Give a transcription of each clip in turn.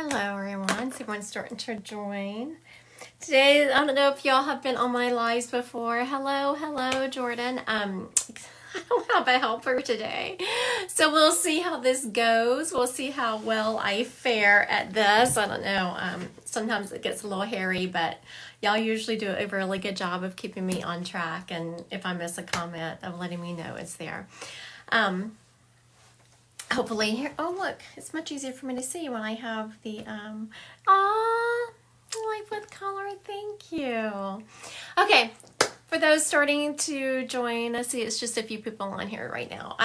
Hello everyone, so everyone's starting to join. Today, I don't know if y'all have been on my lives before. Hello, Jordan. I don't have a helper today. So we'll see how this goes. We'll see how well I fare at this. I don't know. Sometimes it gets a little hairy, but y'all usually do a really good job of keeping me on track. And if I miss a comment, of letting me know it's there. Hopefully here, oh look, it's much easier for me to see when I have the, life with color, thank you. Okay, for those starting to join, I see it's just a few people on here right now.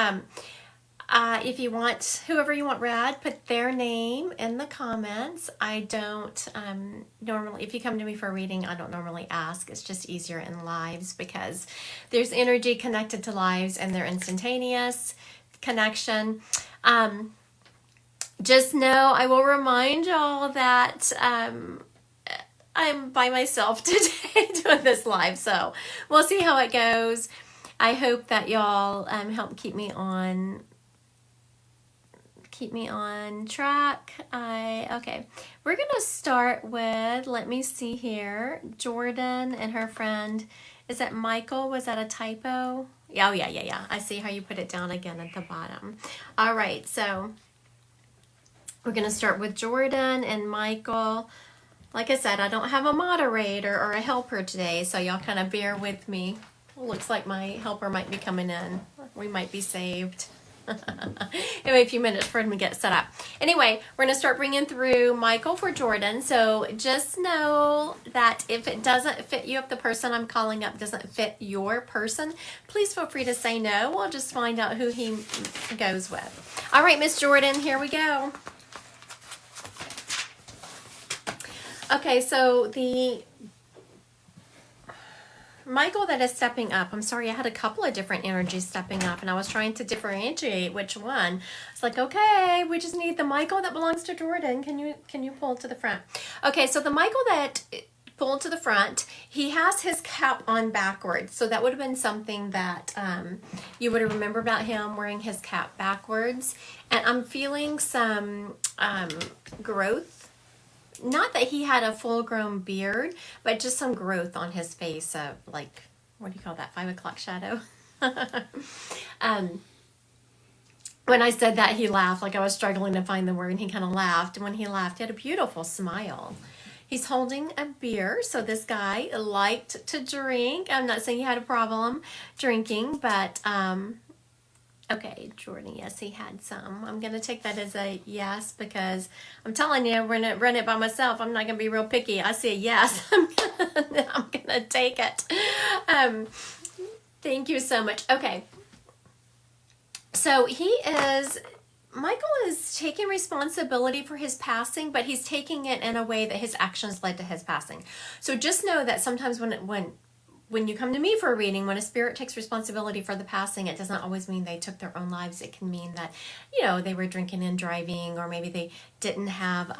If you want, whoever you want read, put their name in the comments. I don't normally, if you come to me for a reading, I don't normally ask. It's just easier in lives because there's energy connected to lives and they're instantaneous connection. Just know I will remind y'all that I'm by myself today doing this live, so we'll see how it goes. I hope that y'all help keep me on track. Okay, we're gonna start with, let me see here, Jordan and her friend. Is that Michael? Was that a typo? Oh, yeah. I see how you put it down again at the bottom. All right, so we're going to start with Jordan and Michael. Like I said, I don't have a moderator or a helper today, so y'all kind of bear with me. Looks like my helper might be coming in. We might be saved. Anyway, a few minutes for him to get set up. Anyway, we're going to start bringing through Michael for Jordan. So just know that if it doesn't fit you, if the person I'm calling up doesn't fit your person, please feel free to say no. We'll just find out who he goes with. All right, Miss Jordan, here we go. Okay, so the Michael that is stepping up, I'm sorry, I had a couple of different energies stepping up and I was trying to differentiate which one. It's like, okay, we just need the Michael that belongs to Jordan. Can you pull to the front? Okay, so the Michael that pulled to the front, he has his cap on backwards. So that would have been something that you would have remembered about him, wearing his cap backwards. And I'm feeling some growth. Not that he had a full-grown beard, but just some growth on his face of, like, what do you call that, 5 o'clock shadow? When I said that, he laughed, like I was struggling to find the word, and he kind of laughed. And when he laughed, he had a beautiful smile. He's holding a beer, so this guy liked to drink. I'm not saying he had a problem drinking, but okay, Jordan, yes, he had some. I'm going to take that as a yes because I'm telling you, we're going to run it by myself. I'm not going to be real picky. I see a yes. I'm going to take it. Thank you so much. Okay. So Michael is taking responsibility for his passing, but he's taking it in a way that his actions led to his passing. So just know that sometimes when you come to me for a reading, when a spirit takes responsibility for the passing, it doesn't always mean they took their own lives. It can mean that, they were drinking and driving, or maybe they didn't have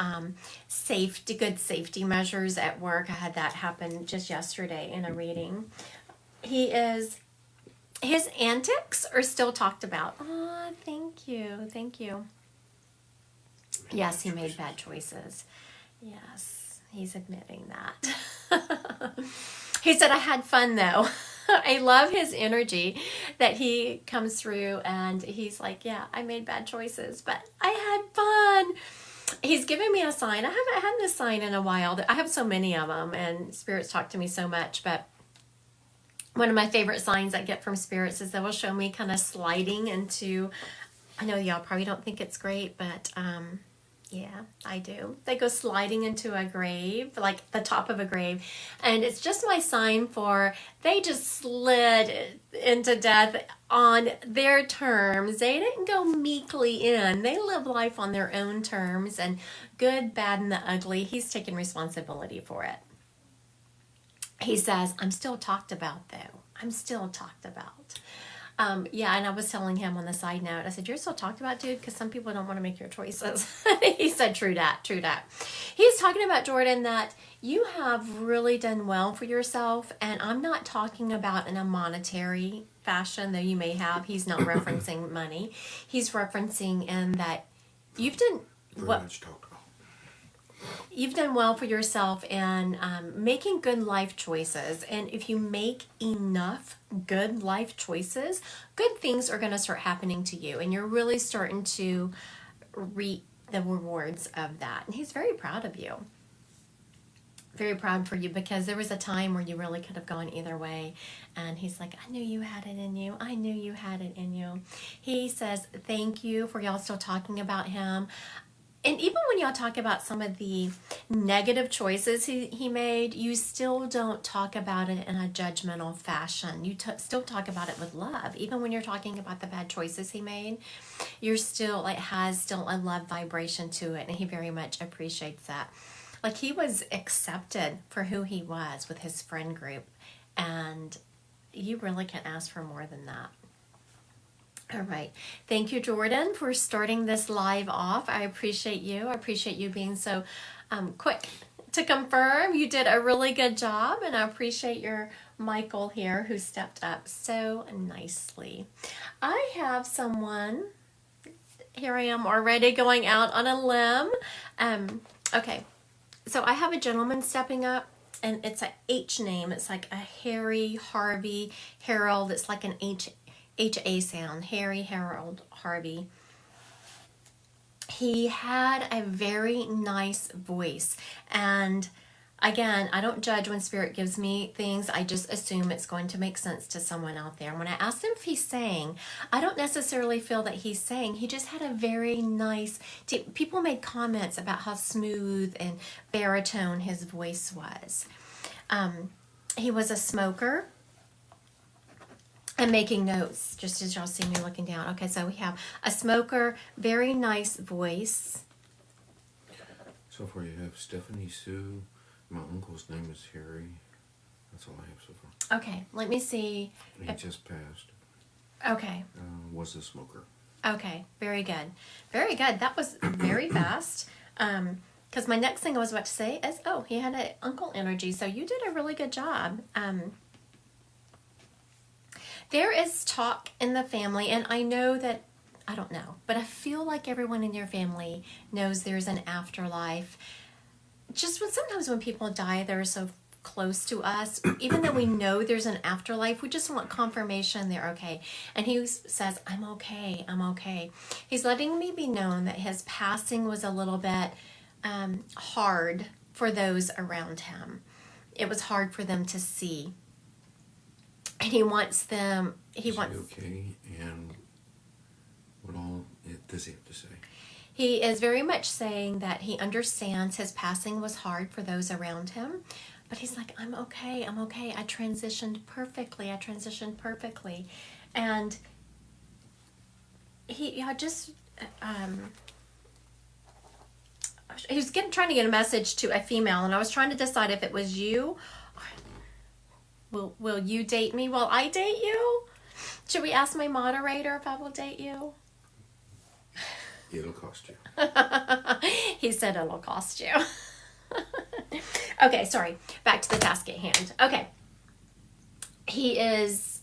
good safety measures at work. I had that happen just yesterday in a reading. His antics are still talked about. Oh, thank you. Yes, he made bad choices. Yes, he's admitting that. He said, I had fun though. I love his energy that he comes through and he's like, yeah, I made bad choices, but I had fun. He's giving me a sign. I haven't had this sign in a while. I have so many of them and spirits talk to me so much, but one of my favorite signs I get from spirits is they will show me kind of sliding into, I know y'all probably don't think it's great, but yeah, I do. They go sliding into a grave, like the top of a grave. And it's just my sign for they just slid into death on their terms. They didn't go meekly in. They live life on their own terms. And good, bad, and the ugly, he's taking responsibility for it. He says, I'm still talked about, though. I'm still talked about. Yeah, and I was telling him on the side note, I said, you're still talked about, dude, because some people don't want to make your choices. He said, true that. He's talking about, Jordan, that you have really done well for yourself, and I'm not talking about in a monetary fashion, though you may have. He's not referencing money. He's referencing in that you've done Very what... much talked about. You've done well for yourself in making good life choices. And if you make enough good life choices, good things are going to start happening to you. And you're really starting to reap the rewards of that. And he's very proud of you. Very proud for you, because there was a time where you really could have gone either way. And he's like, I knew you had it in you. I knew you had it in you. He says, thank you for y'all still talking about him. And even when y'all talk about some of the negative choices he made, you still don't talk about it in a judgmental fashion. You still talk about it with love. Even when you're talking about the bad choices he made, you're still like, has still a love vibration to it. And he very much appreciates that. Like, he was accepted for who he was with his friend group. And you really can't ask for more than that. All right. Thank you, Jordan, for starting this live off. I appreciate you. I appreciate you being so quick to confirm. You did a really good job, and I appreciate your Michael here who stepped up so nicely. I have someone. Here I am already going out on a limb. Okay. So I have a gentleman stepping up, and it's a H name. It's like a Harry, Harvey, Harold. It's like an HA sound. Harry, Harold, Harvey. He had a very nice voice. And again, I don't judge when Spirit gives me things. I just assume it's going to make sense to someone out there. When I asked him if he sang, I don't necessarily feel that he sang. He just had a very nice... People made comments about how smooth and baritone his voice was. He was a smoker. I'm making notes, just as y'all see me looking down. Okay, so we have a smoker, very nice voice. So far you have Stephanie Sue. My uncle's name is Harry. That's all I have so far. Okay, let me see. He just passed. Okay. Was a smoker. Okay, very good. Very good. That was very fast. Because my next thing I was about to say is, oh, he had an uncle energy. So you did a really good job. There is talk in the family, and I know that, I don't know, but I feel like everyone in your family knows there's an afterlife. Just sometimes when people die, they're so close to us, even though we know there's an afterlife, we just want confirmation they're okay. And he says, I'm okay, I'm okay. He's letting me be known that his passing was a little bit hard for those around him. It was hard for them to see. And he wants them... Is he okay? And what all does he have to say? He is very much saying that he understands his passing was hard for those around him. But he's like, I'm okay, I'm okay. I transitioned perfectly. And he was trying to get a message to a female, and I was trying to decide if it was you. Will you date me? Will I date you? Should we ask my moderator if I will date you? It'll cost you. He said it'll cost you. Okay, sorry. Back to the task at hand. Okay. He is...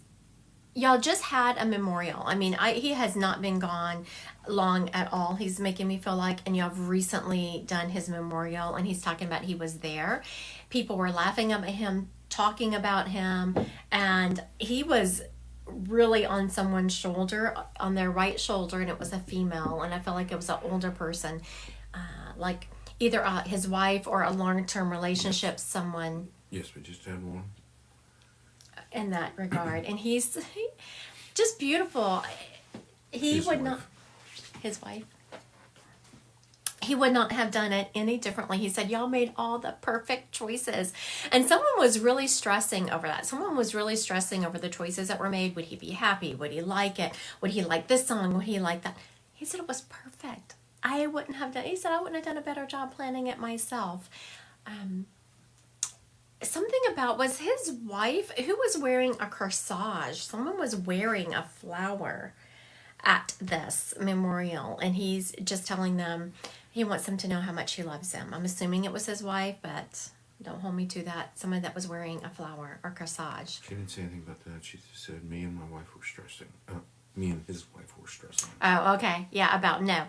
Y'all just had a memorial. I mean, he has not been gone long at all. He's making me feel like, and y'all have recently done his memorial, and he's talking about he was there. People were laughing at him, talking about him, and he was really on someone's shoulder, on their right shoulder, and it was a female, and I felt like it was an older person, like either his wife or a long-term relationship, someone. Yes, we just had one. In that regard, and he's just beautiful. His wife. He would not have done it any differently. He said, y'all made all the perfect choices. And someone was really stressing over that. Someone was really stressing over the choices that were made. Would he be happy? Would he like it? Would he like this song? Would he like that? He said it was perfect. I wouldn't have done a better job planning it myself. Something about, was his wife who was wearing a corsage. Someone was wearing a flower at this memorial, and he's just telling them he wants them to know how much he loves them. I'm assuming it was his wife, but don't hold me to that. Someone that was wearing a flower or corsage. She didn't say anything about that. She just said me and my wife were stressing. Me and his wife were stressing. Oh, okay. Yeah, no.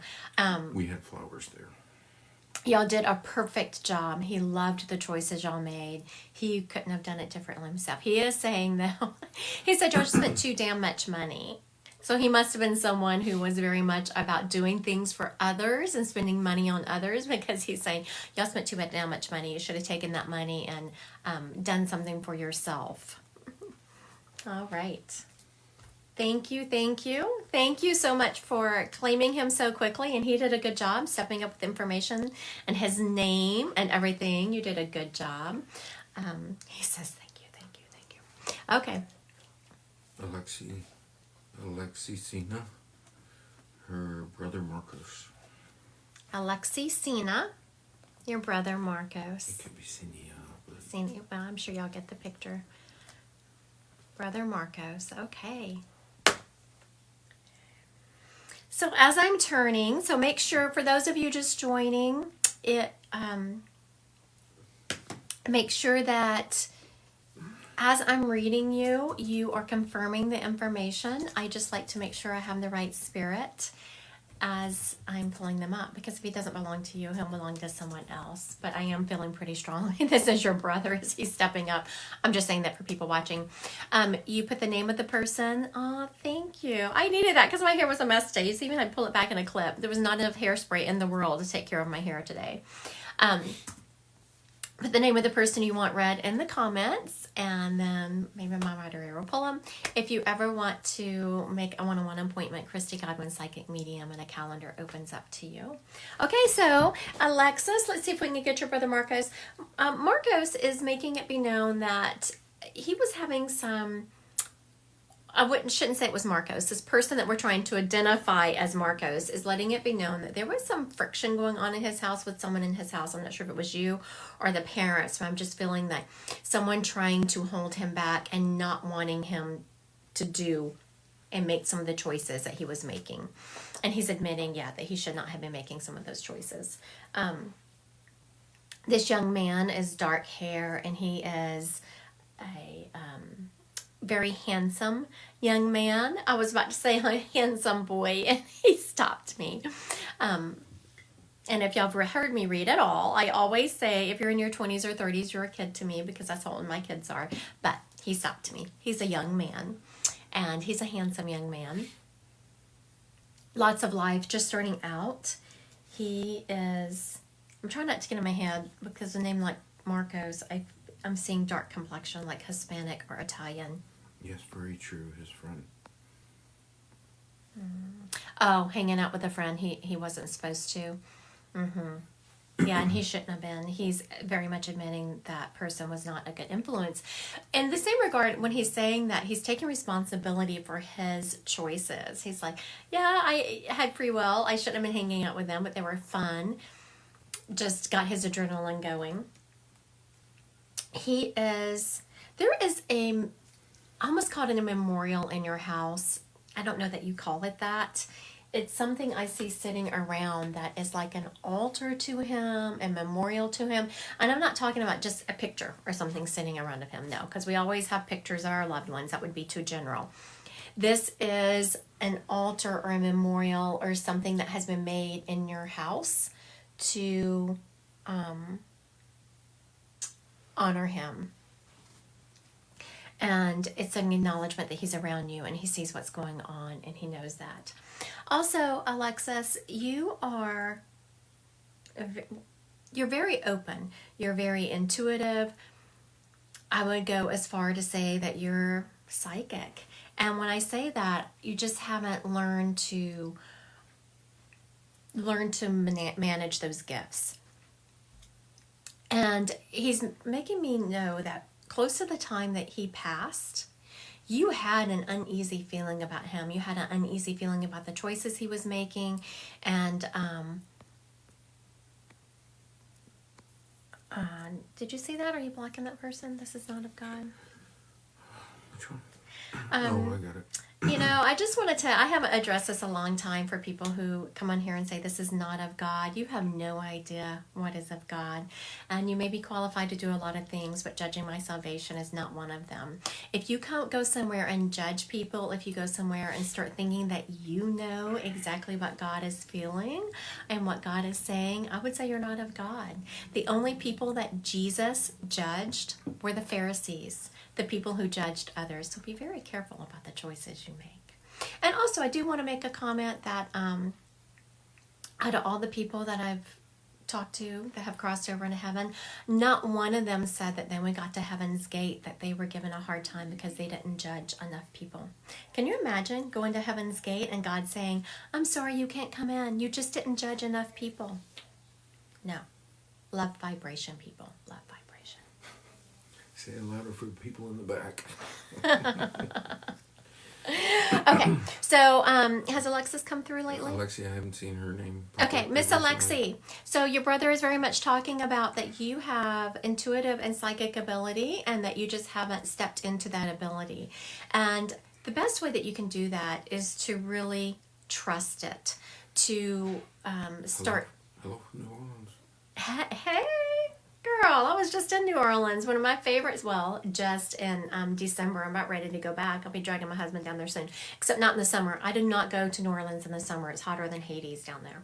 We had flowers there. Y'all did a perfect job. He loved the choices y'all made. He couldn't have done it differently himself. He is saying, though, he said y'all spent too damn much money. So he must have been someone who was very much about doing things for others and spending money on others, because he's saying, y'all spent too damn much money. You should have taken that money and done something for yourself. All right. Thank you, thank you. Thank you so much for claiming him so quickly. And he did a good job stepping up with information and his name and everything. You did a good job. He says, thank you, thank you, thank you. Okay. Alexi Sina, her brother Marcos. Alexi Sina, your brother Marcos. It could be Sinia, but Sina, well, I'm sure y'all get the picture. Brother Marcos, okay. So as I'm turning, so make sure, for those of you just joining, make sure that as I'm reading you, you are confirming the information. I just like to make sure I have the right spirit as I'm pulling them up, because if he doesn't belong to you, he'll belong to someone else. But I am feeling pretty strongly this is your brother as he's stepping up. I'm just saying that for people watching. You put the name of the person. Oh, thank you. I needed that because my hair was a mess today. You see, even I pull it back in a clip. There was not enough hairspray in the world to take care of my hair today. Put the name of the person you want read in the comments, and then maybe my moderator will pull them. If you ever want to make a one-on-one appointment, Christy Godwin, Psychic Medium, and a calendar opens up to you. Okay, so Alexis, let's see if we can get your brother Marcos. Marcos is making it be known that he was having some... shouldn't say it was Marcos. This person that we're trying to identify as Marcos is letting it be known that there was some friction going on in his house with someone in his house. I'm not sure if it was you or the parents, but I'm just feeling that someone trying to hold him back and not wanting him to do and make some of the choices that he was making. And he's admitting, that he should not have been making some of those choices. This young man is dark hair, and he is a... very handsome young man. I was about to say a handsome boy, and he stopped me. And if y'all have heard me read at all, I always say if you're in your 20s or 30s, you're a kid to me, because that's how old my kids are. But he stopped me. He's a young man, and he's a handsome young man. Lots of life, just starting out. He is... I'm trying not to get in my head, because a name like Marcos, I'm seeing dark complexion, like Hispanic or Italian. yes, very true. His friend. Oh, hanging out with a friend he wasn't supposed to. Yeah, and he shouldn't have been. He's very much admitting that person was not a good influence. In the same regard, when he's saying that he's taking responsibility for his choices, he's like, yeah, I had free will. I shouldn't have been hanging out with them, but they were fun. Just got his adrenaline going. There is I almost called it a memorial in your house. I don't know that you call it that. It's something I see sitting around that is like an altar to him, a memorial to him. And I'm not talking about just a picture or something sitting around of him, no, because we always have pictures of our loved ones. That would be too general. This is an altar or a memorial or something that has been made in your house to honor him. And it's an acknowledgement that he's around you and he sees what's going on and he knows that. Also, Alexis, you're very open. You're very intuitive. I would go as far to say that you're psychic. And when I say that, you just haven't learned to manage those gifts. And he's making me know that close to the time that he passed, you had an uneasy feeling about him. You had an uneasy feeling about the choices he was making. And did you see that? Are you blocking that person? This is not of God. Which one? Oh, I got it. You know, I just wanted to, I haven't addressed this a long time for people who come on here and say this is not of God. You have no idea what is of God. And you may be qualified to do a lot of things, but judging my salvation is not one of them. If you can't go somewhere and judge people, if you go somewhere and start thinking that you know exactly what God is feeling and what God is saying, I would say you're not of God. The only people that Jesus judged were the Pharisees, the people who judged others. So be very careful about the choices you make. And also, I do want to make a comment that out of all the people that I've talked to that have crossed over into heaven, not one of them said that then we got to heaven's gate that they were given a hard time because they didn't judge enough people. Can you imagine going to heaven's gate and God saying, I'm sorry you can't come in. You just didn't judge enough people. No. Love vibration, people. Love vibration. Say it louder for the people in the back. Okay, so has Alexis come through lately? Alexi, I haven't seen her name. pop Okay, up Miss every single- Alexi. So your brother is very much talking about that you have intuitive and psychic ability and that you just haven't stepped into that ability. And the best way that you can do that is to really trust it, to start... Hello, New Orleans. Hey, girl, I was just in New Orleans. One of my favorites. Well, just in December. I'm about ready to go back. I'll be dragging my husband down there soon. Except not in the summer. I do not go to New Orleans in the summer. It's hotter than Hades down there.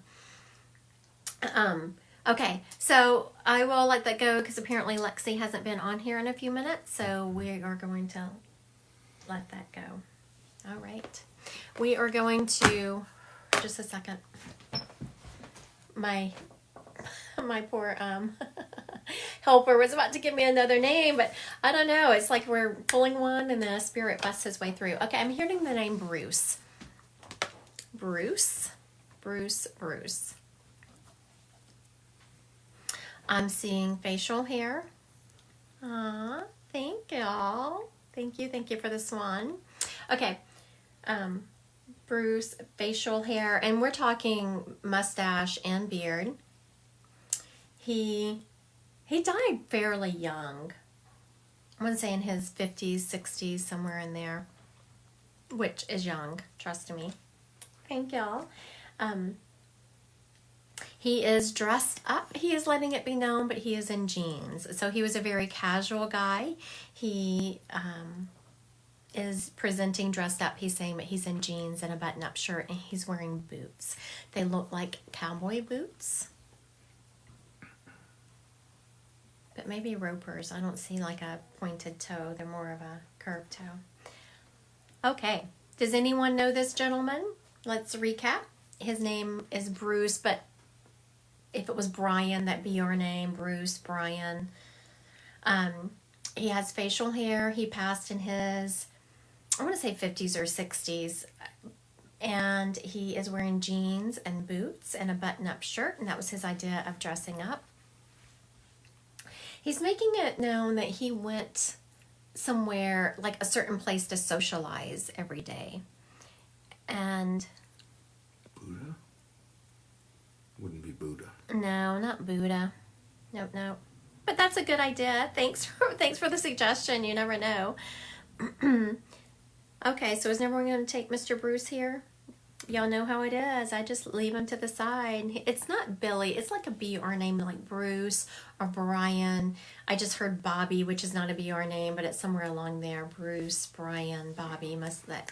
Okay, so I will let that go because apparently Lexi hasn't been on here in a few minutes. So we are going to let that go. All right. We are going to... Just a second. My poor helper was about to give me another name, but I don't know. It's like we're pulling one and then a spirit busts his way through. Okay, I'm hearing the name Bruce. Bruce. I'm seeing facial hair. Aw, thank y'all. Thank you for the swan. Okay, Bruce, facial hair, and we're talking mustache and beard. He died fairly young. I want to say in his 50s, 60s, somewhere in there, which is young, trust me. Thank y'all. He is dressed up. He is letting it be known, but he is in jeans. So he was a very casual guy. He is presenting dressed up. He's saying that he's in jeans and a button-up shirt, and he's wearing boots. They look like cowboy boots. But maybe ropers. I don't see like a pointed toe. They're more of a curved toe. Okay. Does anyone know this gentleman? Let's recap. His name is Bruce, but if it was Brian, that'd be your name. Bruce, Brian. He has facial hair. He passed in his, I want to say 50s or 60s. And he is wearing jeans and boots and a button-up shirt. And that was his idea of dressing up. He's making it known that he went somewhere, like a certain place to socialize every day. And... Buddha? Wouldn't be Buddha. No, not Buddha. Nope. But that's a good idea. Thanks for the suggestion. You never know. Okay, so is everyone going to take Mr. Bruce here? Y'all know how it is. I just leave him to the side. It's not Billy. It's like a BR name like Bruce or Brian. I just heard Bobby, which is not a BR name, but it's somewhere along there. Bruce, Brian, Bobby. We're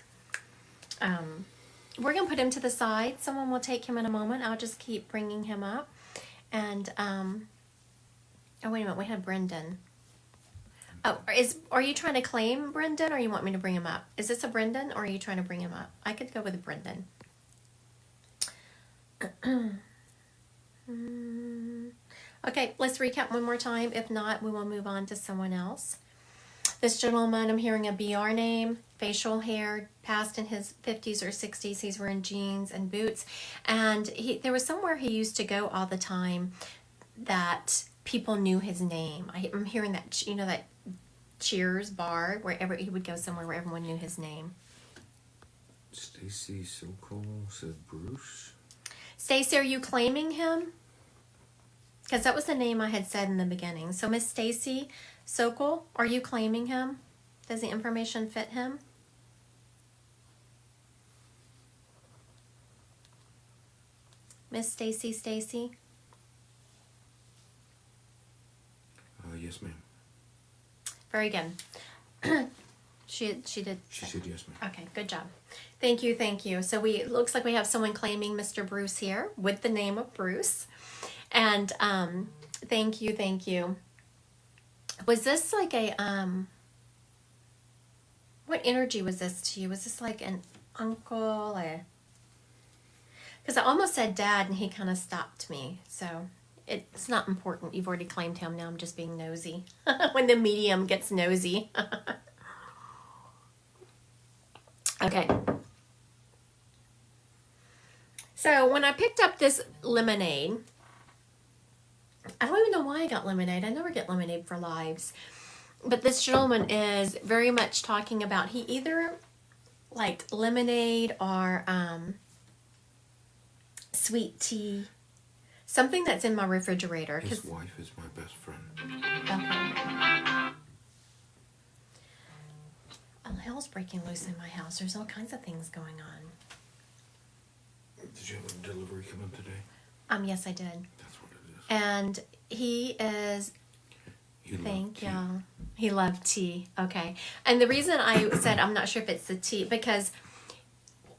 going to put him to the side. Someone will take him in a moment. I'll just keep bringing him up. And, oh, wait a minute. We had Brendan. Oh, are you trying to claim Brendan or you want me to bring him up? Is this a Brendan or are you trying to bring him up? I could go with Brendan. Okay, let's recap one more time. If not, we will move on to someone else. This gentleman, I'm hearing a BR name, facial hair, passed in his 50s or 60s. He's wearing jeans and boots. And there was somewhere he used to go all the time that people knew his name. I'm hearing that, that Cheers bar, wherever he would go somewhere where everyone knew his name. Stacy Sokol said Bruce. Stacy, are you claiming him? Because that was the name I had said in the beginning. So Miss Stacy Sokol, are you claiming him? Does the information fit him? Miss Stacy? Yes, ma'am. Very good. She did. She said yes, ma'am. Okay, good job. Thank you. So it looks like we have someone claiming Mr. Bruce here with the name of Bruce. And thank you. Was this like a what energy was this to you? Was this like an uncle? Because I almost said dad, and he kind of stopped me. So it's not important. You've already claimed him. Now I'm just being nosy. When the medium gets nosy. Okay. So when I picked up this lemonade, I don't even know why I got lemonade. I never get lemonade for lives. But this gentleman is very much talking about, he either like lemonade or sweet tea. Something that's in my refrigerator. His wife is my best friend. Okay. Oh, hell's breaking loose in my house. There's all kinds of things going on. Did you have a delivery come in today? Yes, I did. That's what it is. And he is... Thank you. He loved tea. Okay. And the reason I said I'm not sure if it's the tea, because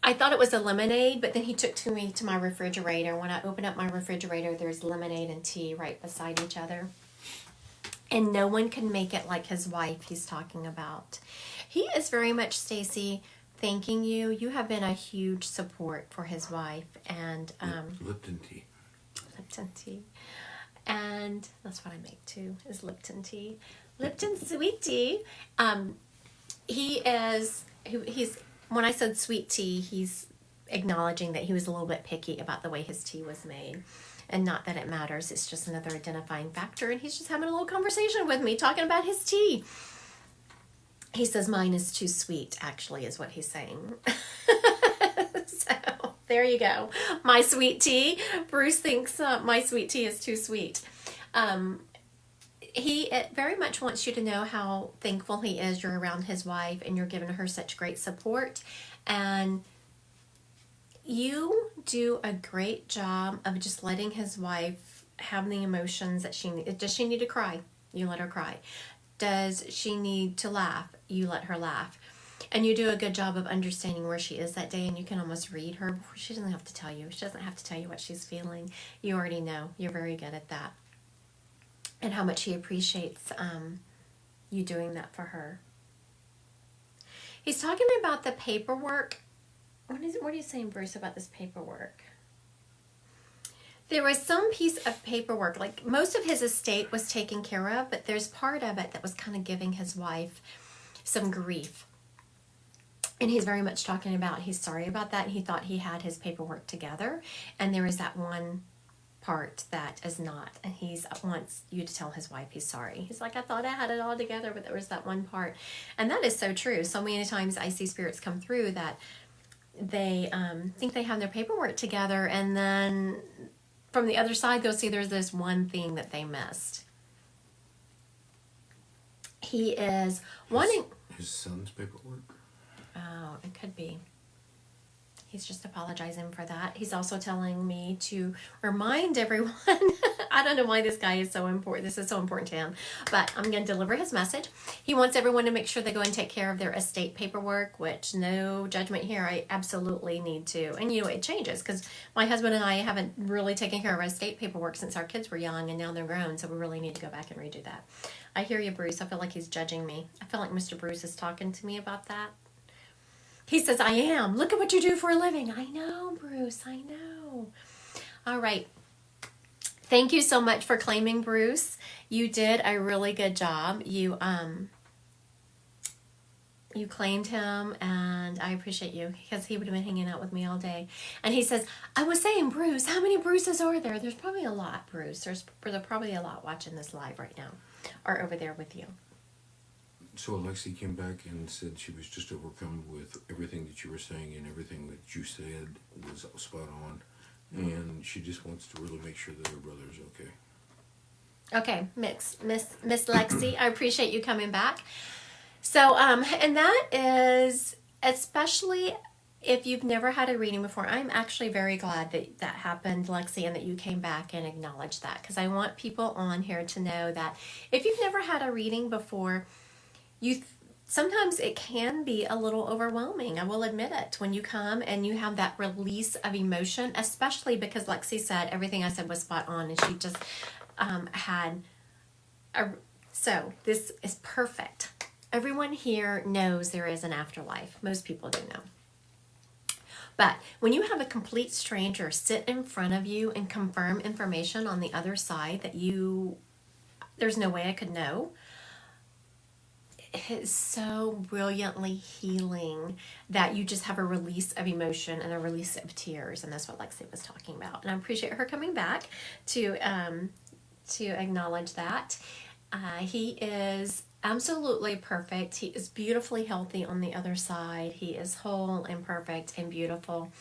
I thought it was a lemonade, but then he took me to my refrigerator. When I open up my refrigerator, there's lemonade and tea right beside each other. And no one can make it like his wife he's talking about. He is very much, Stacy, thanking you. You have been a huge support for his wife. And Lipton tea. Lipton tea. And that's what I make too, is Lipton tea. Lipton sweet tea. He's, when I said sweet tea, he's acknowledging that he was a little bit picky about the way his tea was made. And not that it matters, it's just another identifying factor. And he's just having a little conversation with me, talking about his tea. He says mine is too sweet, actually, is what he's saying. So, there you go. My sweet tea. Bruce thinks my sweet tea is too sweet. He very much wants you to know how thankful he is you're around his wife and you're giving her such great support. And you do a great job of just letting his wife have the emotions that she needs. Does she need to cry? You let her cry. Does she need to laugh? You let her laugh. And you do a good job of understanding where she is that day, and you can almost read her. She doesn't have to tell you. She doesn't have to tell you what she's feeling. You already know. You're very good at that. And how much he appreciates you doing that for her. He's talking about the paperwork. What are you saying, Bruce, about this paperwork? There was some piece of paperwork, like most of his estate was taken care of, but there's part of it that was kind of giving his wife some grief. And he's very much talking about, he's sorry about that. He thought he had his paperwork together, and there is that one part that is not. And he wants you to tell his wife he's sorry. He's like, I thought I had it all together, but there was that one part. And that is so true. So many times I see spirits come through that they think they have their paperwork together, and then from the other side they'll see there's this one thing that they missed. He is wanting his son's paperwork. Oh, it could be. He's just apologizing for that. He's also telling me to remind everyone. I don't know why this guy is so important. This is so important to him. But I'm going to deliver his message. He wants everyone to make sure they go and take care of their estate paperwork, which no judgment here. I absolutely need to. And you know, it changes because my husband and I haven't really taken care of our estate paperwork since our kids were young, and now they're grown. So we really need to go back and redo that. I hear you, Bruce. I feel like he's judging me. I feel like Mr. Bruce is talking to me about that. He says, I am. Look at what you do for a living. I know, Bruce. I know. All right. Thank you so much for claiming Bruce. You did a really good job. You claimed him, and I appreciate you because he would have been hanging out with me all day. And he says, I was saying, Bruce, how many Bruces are there? There's probably a lot, Bruce. There's probably a lot watching this live right now or over there with you. So Alexi came back and said she was just overcome with everything that you were saying, and everything that you said was spot on. And she just wants to really make sure that her brother is okay. Okay, Miss Lexi, I appreciate you coming back. So, and that is especially if you've never had a reading before, I'm actually very glad that that happened, Lexi, and that you came back and acknowledged that, because I want people on here to know that if you've never had a reading before, sometimes it can be a little overwhelming. I will admit it. When you come and you have that release of emotion, especially because Lexi said everything I said was spot on, and she just had a. So this is perfect. Everyone here knows there is an afterlife. Most people do know. But when you have a complete stranger sit in front of you and confirm information on the other side that there's no way I could know, it's so brilliantly healing that you just have a release of emotion and a release of tears. And that's what Lexi was talking about. And I appreciate her coming back to acknowledge that. He is absolutely perfect. He is beautifully healthy on the other side. He is whole and perfect and beautiful.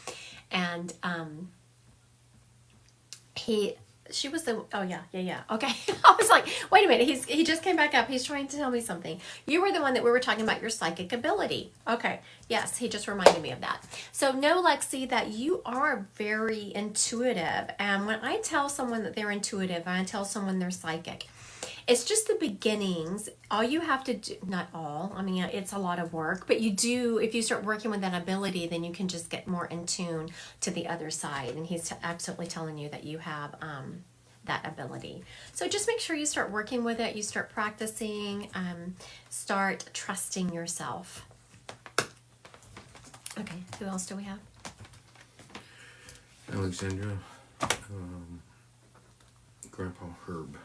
And she was the, oh yeah. Okay. I was like, wait a minute. He just came back up. He's trying to tell me something. You were the one that we were talking about your psychic ability. Okay. Yes. He just reminded me of that. So know, Lexi, that you are very intuitive. And when I tell someone that they're intuitive, I tell someone they're psychic. It's just the beginnings. All you have to do, not all, I mean, it's a lot of work, but you do, if you start working with that ability, then you can just get more in tune to the other side. And he's absolutely telling you that you have that ability. So just make sure you start working with it. You start practicing, start trusting yourself. Okay, who else do we have? Alexandra, Grandpa Herb.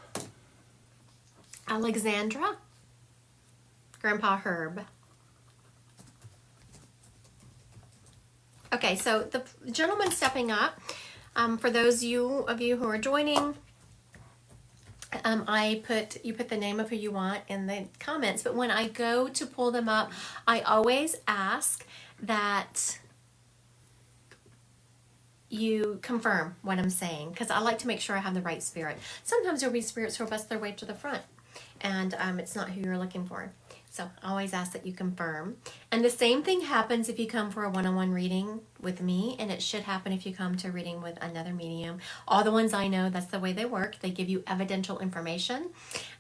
Alexandra, Grandpa Herb. Okay, so the gentleman stepping up, for those of you who are joining, you put the name of who you want in the comments, but when I go to pull them up, I always ask that you confirm what I'm saying, because I like to make sure I have the right spirit. Sometimes there'll be spirits who will bust their way to the front, and it's not who you're looking for. So I always ask that you confirm. And the same thing happens if you come for a one-on-one reading with me, and it should happen if you come to a reading with another medium. All the ones I know, that's the way they work. They give you evidential information,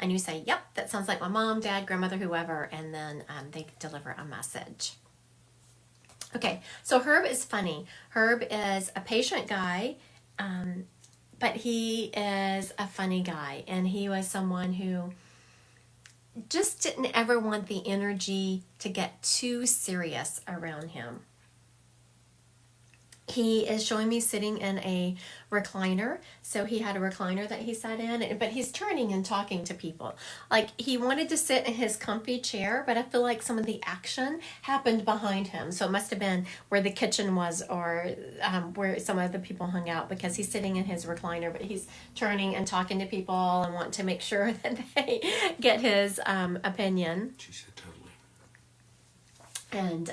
and you say, yep, that sounds like my mom, dad, grandmother, whoever, and then they deliver a message. Okay, so Herb is funny. Herb is a patient guy, but he is a funny guy, and he was someone who just didn't ever want the energy to get too serious around him. He is showing me sitting in a recliner. So he had a recliner that he sat in, but he's turning and talking to people. Like, he wanted to sit in his comfy chair, but I feel like some of the action happened behind him. So it must have been where the kitchen was, or where some of the people hung out, because he's sitting in his recliner, but he's turning and talking to people and want to make sure that they get his opinion. She said totally. And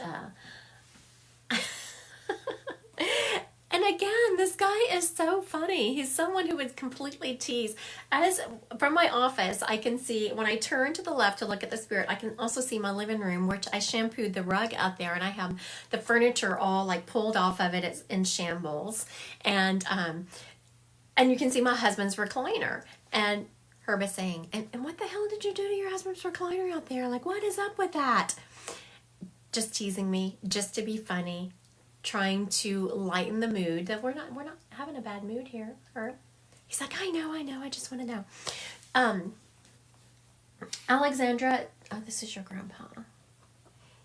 and again, this guy is so funny. He's someone who would completely tease. As from my office, I can see, when I turn to the left to look at the spirit, I can also see my living room, which I shampooed the rug out there, and I have the furniture all like pulled off of it. It's in shambles. And you can see my husband's recliner. And Herb is saying, and what the hell did you do to your husband's recliner out there? Like, what is up with that? Just teasing me, just to be funny, trying to lighten the mood. That we're not having a bad mood here, Herb. He's like, I know, I just want to know. Alexandra, oh, this is your grandpa.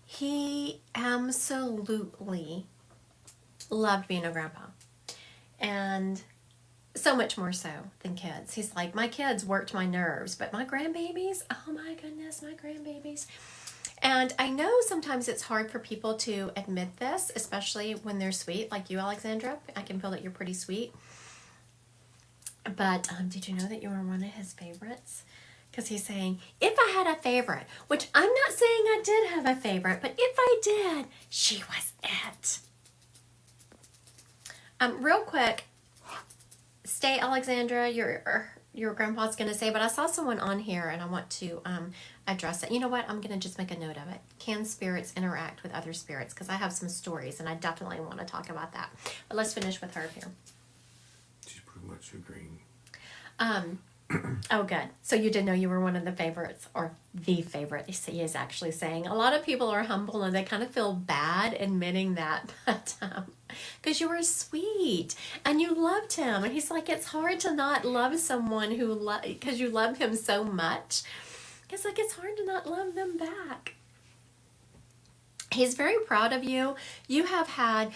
He absolutely loved being a grandpa. And so much more so than kids. He's like, my kids worked my nerves, but my grandbabies, oh my goodness, my grandbabies. And I know sometimes it's hard for people to admit this, especially when they're sweet, like you, Alexandra. I can feel that you're pretty sweet. But did you know that you were one of his favorites? Because he's saying, if I had a favorite, which I'm not saying I did have a favorite, but if I did, she was it. Real quick, stay, Alexandra. your grandpa's going to say, but I saw someone on here and I want to address it. You know what? I'm going to just make a note of it. Can spirits interact with other spirits? Because I have some stories and I definitely want to talk about that. But let's finish with her here. She's pretty much agreeing. Oh, good. So you did know you were one of the favorites, or the favorite, he is actually saying. A lot of people are humble and they kind of feel bad admitting that, but because you were sweet and you loved him. And he's like, it's hard to not love someone because you love him so much. It's like, it's hard to not love them back. He's very proud of you. You have had,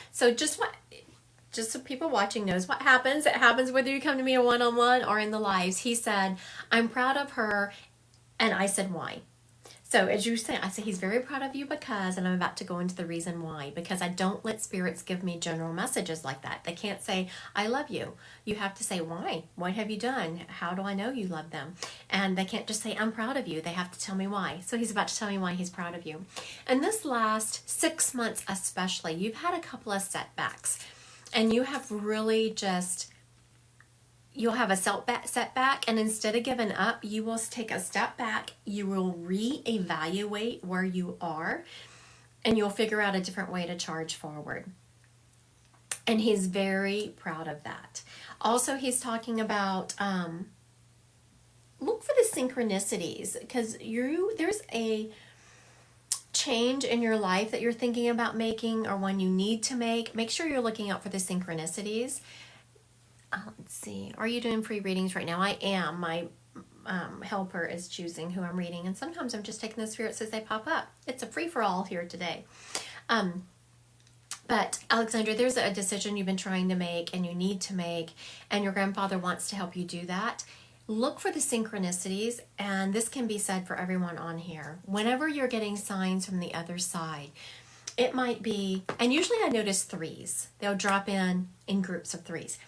just so people watching knows what happens. It happens whether you come to me a one-on-one or in the lives. He said, I'm proud of her. And I said, why? So as you say, I say, he's very proud of you because, and I'm about to go into the reason why, because I don't let spirits give me general messages like that. They can't say, I love you. You have to say, why? What have you done? How do I know you love them? And they can't just say, I'm proud of you. They have to tell me why. So he's about to tell me why he's proud of you. And this last 6 months especially, you've had a couple of setbacks. And you have really you'll have a setback, and instead of giving up, you will take a step back, you will reevaluate where you are, and you'll figure out a different way to charge forward. And he's very proud of that. Also, he's talking about, look for the synchronicities, because there's a change in your life that you're thinking about making or one you need to make sure you're looking out for the synchronicities. Let's see. Are you doing free readings right now? I am. My helper is choosing who I'm reading, and sometimes I'm just taking the spirits as they pop up. It's a free-for-all here today. But Alexandra, there's a decision you've been trying to make and you need to make, and your grandfather wants to help you do that. Look for the synchronicities, and this can be said for everyone on here. Whenever you're getting signs from the other side, it might be, and usually I notice threes. They'll drop in groups of threes.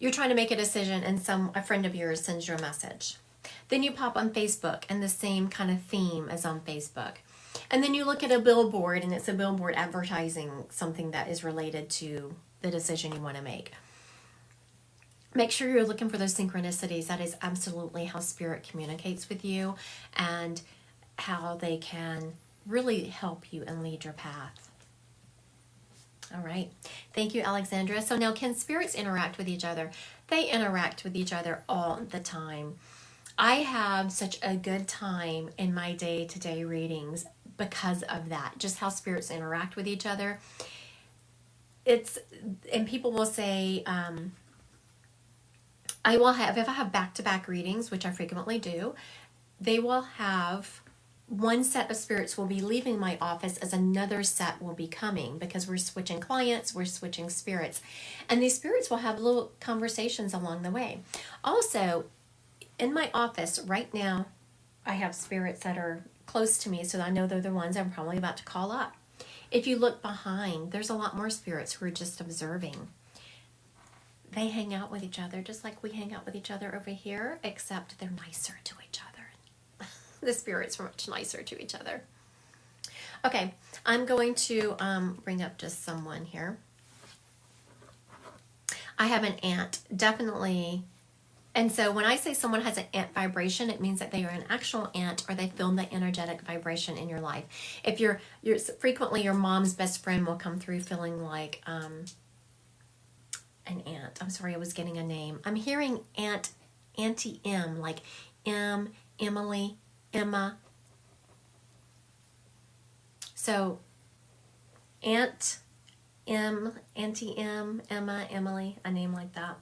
You're trying to make a decision and a friend of yours sends you a message. Then you pop on Facebook and the same kind of theme as on Facebook. And then you look at a billboard and it's a billboard advertising something that is related to the decision you want to make. Make sure you're looking for those synchronicities. That is absolutely how spirit communicates with you and how they can really help you and lead your path. All right. Thank you, Alexandra. So now, can spirits interact with each other? They interact with each other all the time. I have such a good time in my day-to-day readings because of that, just how spirits interact with each other. And people will say, if I have back-to-back readings, which I frequently do, they will have one set of spirits will be leaving my office as another set will be coming, because we're switching clients, we're switching spirits. And these spirits will have little conversations along the way. Also, in my office right now, I have spirits that are close to me, so I know they're the ones I'm probably about to call up. If you look behind, there's a lot more spirits who are just observing. They hang out with each other just like we hang out with each other over here, except they're nicer to each other. The spirits are much nicer to each other. Okay, I'm going to bring up just someone here. I have an aunt, definitely. And so when I say someone has an aunt vibration, it means that they are an actual aunt, or they feel the energetic vibration in your life. If you're frequently, your mom's best friend will come through feeling like an aunt. I'm sorry, I was getting a name. I'm hearing Auntie M, like M, Emily, Emma. So Aunt M, Auntie M, Emma, Emily, a name like that.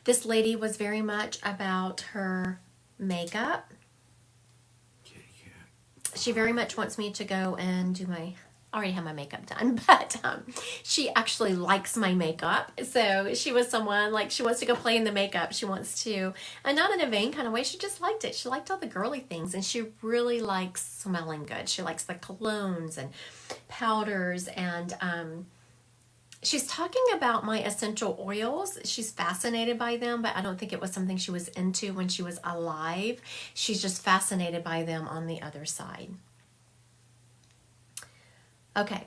This lady was very much about her makeup. She very much wants me to go and do I already have my makeup done, but she actually likes my makeup. So she was someone, like, she wants to go play in the makeup. She wants to, and not in a vain kind of way, she just liked it. She liked all the girly things, and she really likes smelling good. She likes the colognes and powders, and she's talking about my essential oils. She's fascinated by them, but I don't think it was something she was into when she was alive. She's just fascinated by them on the other side. Okay.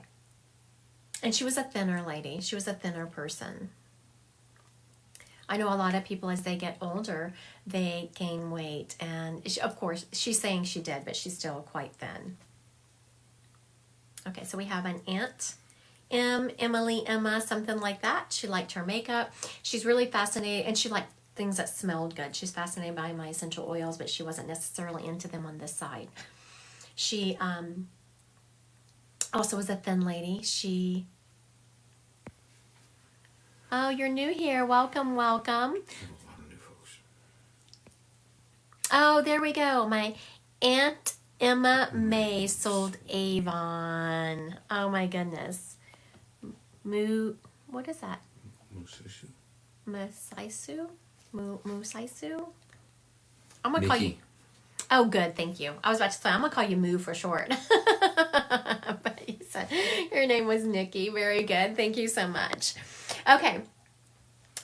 And she was a thinner lady. She was a thinner person. I know a lot of people as they get older, they gain weight. And of course, she's saying she did, but she's still quite thin. Okay, so we have an Aunt Emily, Emma, something like that. She liked her makeup. She's really fascinated, and she liked things that smelled good. She's fascinated by my essential oils, but she wasn't necessarily into them on this side. She also was a thin lady. Oh, you're new here. Welcome, welcome. We have a lot of new folks. Oh, there we go. My Aunt Emma May sold Avon. Oh my goodness. What is that? Musaisu? Musaisu? I'm gonna call you. Oh, good, thank you. I was about to say I'm gonna call you Moo for short. But you said your name was Nikki. Very good. Thank you so much. Okay.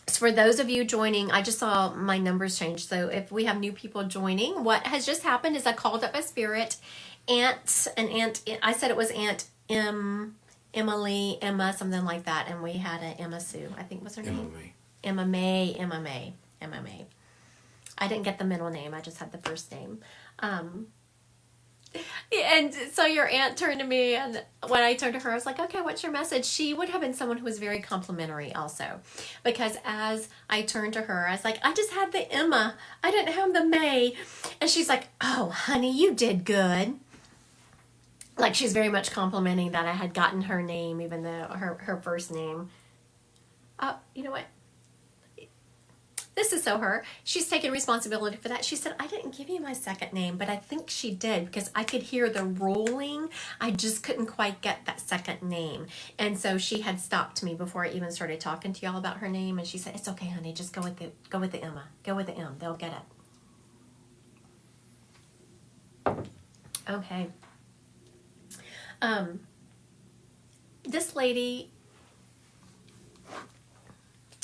So for those of you joining, I just saw my numbers change. So if we have new people joining, what has just happened is I called up a spirit, I said it was Aunt Emily, Emma, something like that, and we had an Emma Sue, I think was her name. Emma May. I didn't get the middle name, I just had the first name. And so your aunt turned to me, and when I turned to her, I was like, okay, what's your message? She would have been someone who was very complimentary also, because as I turned to her, I was like, I just had the Emma, I didn't have the May. And she's like, oh, honey, you did good. Like, she's very much complimenting that I had gotten her name, even though her first name. You know what? This is so her. She's taking responsibility for that. She said, I didn't give you my second name, but I think she did because I could hear the rolling. I just couldn't quite get that second name. And so she had stopped me before I even started talking to y'all about her name. And she said, it's okay, honey. Just go with the Emma. Go with the M. They'll get it. Okay. This lady,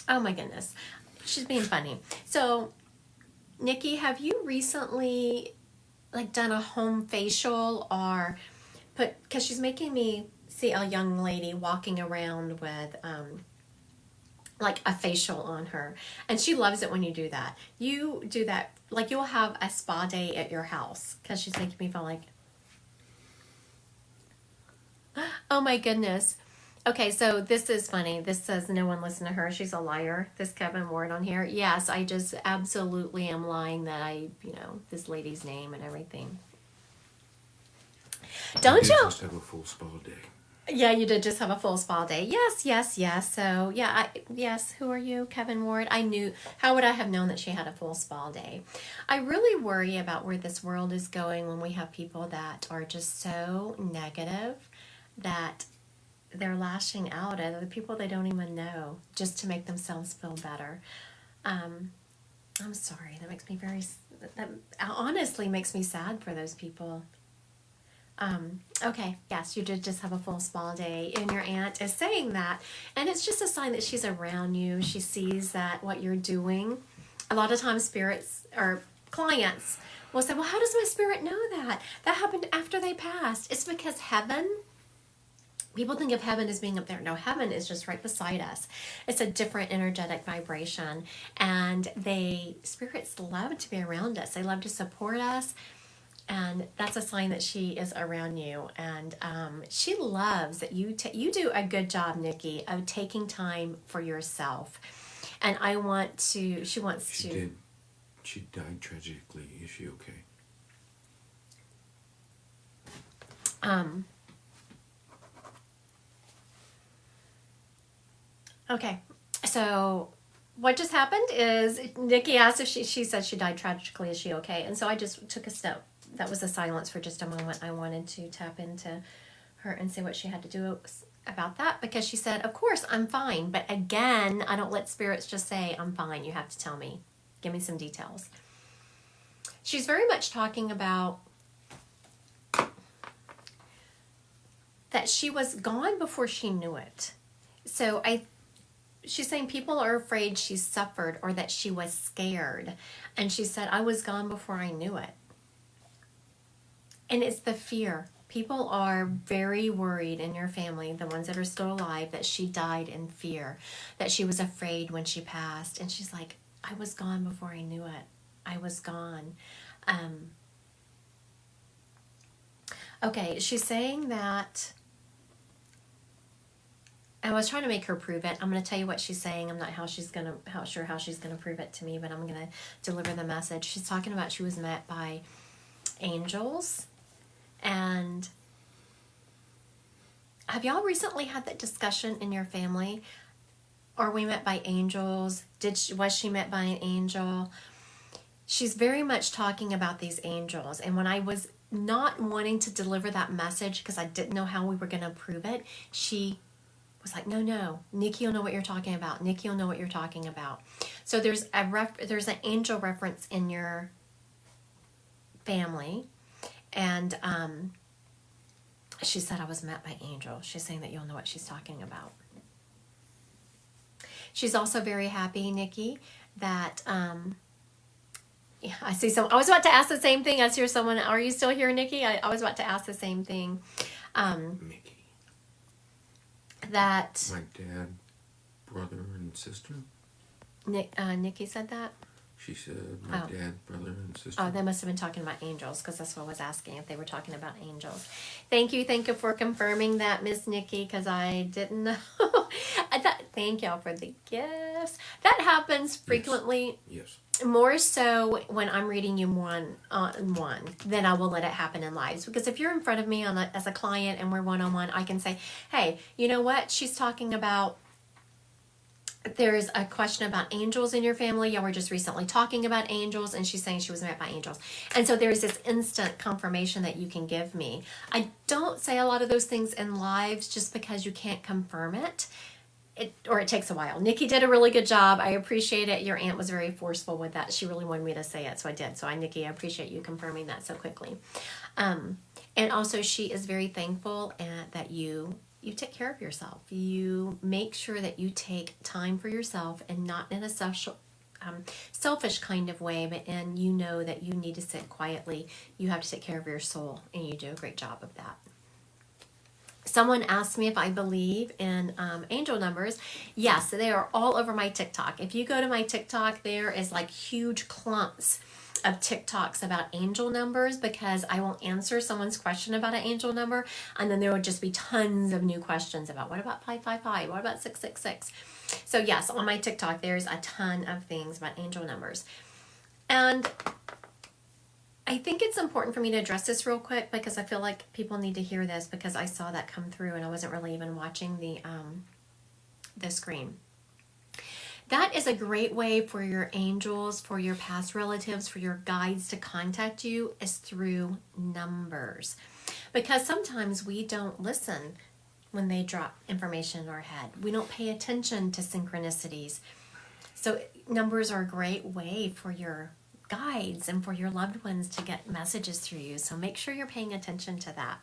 oh my goodness. She's being funny. So, Nikki, have you recently done a home facial or because she's making me see a young lady walking around with a facial on her. And she loves it when you do that. You do that, you'll have a spa day at your house because she's making me feel like, oh my goodness. Okay, so this is funny. This says no one listen to her. She's a liar. This Kevin Ward on here. Yes, I just absolutely am lying that this lady's name and everything. Don't you? Just have a full spa day. Yeah, you did just have a full spa day. Yes. So, yeah, yes. Who are you? Kevin Ward. I knew. How would I have known that she had a full spa day? I really worry about where this world is going when we have people that are just so negative that they're lashing out at other people they don't even know just to make themselves feel better. I'm sorry. That makes me that honestly makes me sad for those people. Okay, yes, you did just have a full spa day, and your aunt is saying that, and it's just a sign that she's around you. She sees that what you're doing. A lot of times spirits or clients will say, well, how does my spirit know that? That happened after they passed. It's because heaven, people think of heaven as being up there. No, heaven is just right beside us. It's a different energetic vibration, and spirits love to be around us. They love to support us, and that's a sign that she is around you. And she loves that you do a good job, Nikki, of taking time for yourself. And she died tragically. Is she okay? Okay, so what just happened is Nikki asked if she said she died tragically. Is she okay? And so I just took a step. That was a silence for just a moment. I wanted to tap into her and see what she had to do about that, because she said, of course, I'm fine. But again, I don't let spirits just say, I'm fine. You have to tell me. Give me some details. She's very much talking about that she was gone before she knew it. So she's saying people are afraid she suffered or that she was scared. And she said, I was gone before I knew it. And it's the fear. People are very worried in your family, the ones that are still alive, that she died in fear, that she was afraid when she passed. And she's like, I was gone before I knew it. I was gone. Okay, she's saying that. I was trying to make her prove it. I'm going to tell you what she's saying. I'm not sure how she's gonna prove it to me, but I'm going to deliver the message. She's talking about she was met by angels. And have y'all recently had that discussion in your family? Are we met by angels? Was she met by an angel? She's very much talking about these angels. And when I was not wanting to deliver that message because I didn't know how we were going to prove it, she was like, no, Nikki will know what you're talking about. Nikki will know what you're talking about. So there's an angel reference in your family. And she said I was met by angels. She's saying that you'll know what she's talking about. She's also very happy, Nikki, that yeah, I see some. I was about to ask the same thing. I hear someone. Are you still here, Nikki? I was about to ask the same thing. Nikki. That my dad, brother, and sister. Nikki said that. She said my dad, brother, and sister. Oh, they must have been talking about angels because that's what I was asking, if they were talking about angels. Thank you for confirming that, Miss Nikki, because I didn't know. Thank y'all for the gifts. That happens frequently. Yes. More so when I'm reading you one-on-one, then I will let it happen in lives. Because if you're in front of me as a client and we're one-on-one, I can say, hey, you know what? She's talking about, there's a question about angels in your family. Y'all were just recently talking about angels, and she's saying she was met by angels. And so there's this instant confirmation that you can give me. I don't say a lot of those things in lives just because you can't confirm it. It takes a while. Nikki did a really good job. I appreciate it. Your aunt was very forceful with that. She really wanted me to say it, so I did. So Nikki, I appreciate you confirming that so quickly. And also, she is very thankful that you take care of yourself. You make sure that you take time for yourself, and not in a selfish kind of way, but you know that you need to sit quietly. You have to take care of your soul, and you do a great job of that. Someone asked me if I believe in angel numbers. Yes, they are all over my TikTok. If you go to my TikTok, there is like huge clumps of TikToks about angel numbers, because I will answer someone's question about an angel number, and then there would just be tons of new questions about, what about 555? What about 666? So yes, on my TikTok, there's a ton of things about angel numbers. And I think it's important for me to address this real quick, because I feel like people need to hear this, because I saw that come through and I wasn't really even watching the screen. That is a great way for your angels, for your past relatives, for your guides to contact you, is through numbers. Because sometimes we don't listen when they drop information in our head. We don't pay attention to synchronicities. So numbers are a great way for your guides and for your loved ones to get messages through you. So make sure you're paying attention to that.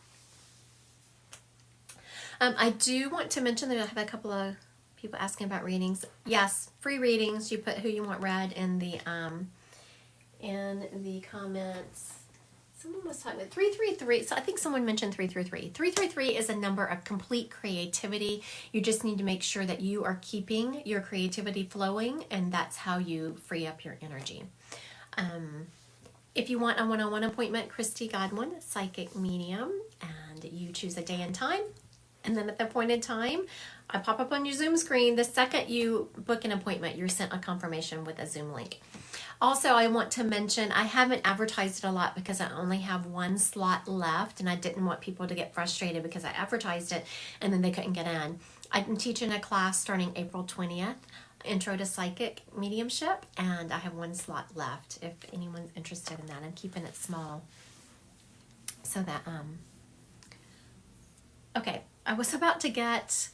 I do want to mention that I have a couple of people asking about readings. Yes, free readings. You put who you want read in the comments. Someone was talking about 333. So I think someone mentioned 333. 333 is a number of complete creativity. You just need to make sure that you are keeping your creativity flowing, and that's how you free up your energy. If you want a one-on-one appointment, Christy Godwin, psychic medium, and you choose a day and time, and then at the appointed time, I pop up on your Zoom screen. The second you book an appointment, you're sent a confirmation with a Zoom link. Also, I want to mention, I haven't advertised it a lot because I only have one slot left, and I didn't want people to get frustrated because I advertised it and then they couldn't get in. I'm teaching a class starting April 20th. Intro to Psychic Mediumship, and I have one slot left if anyone's interested in that. I'm keeping it small so that okay, I was about to get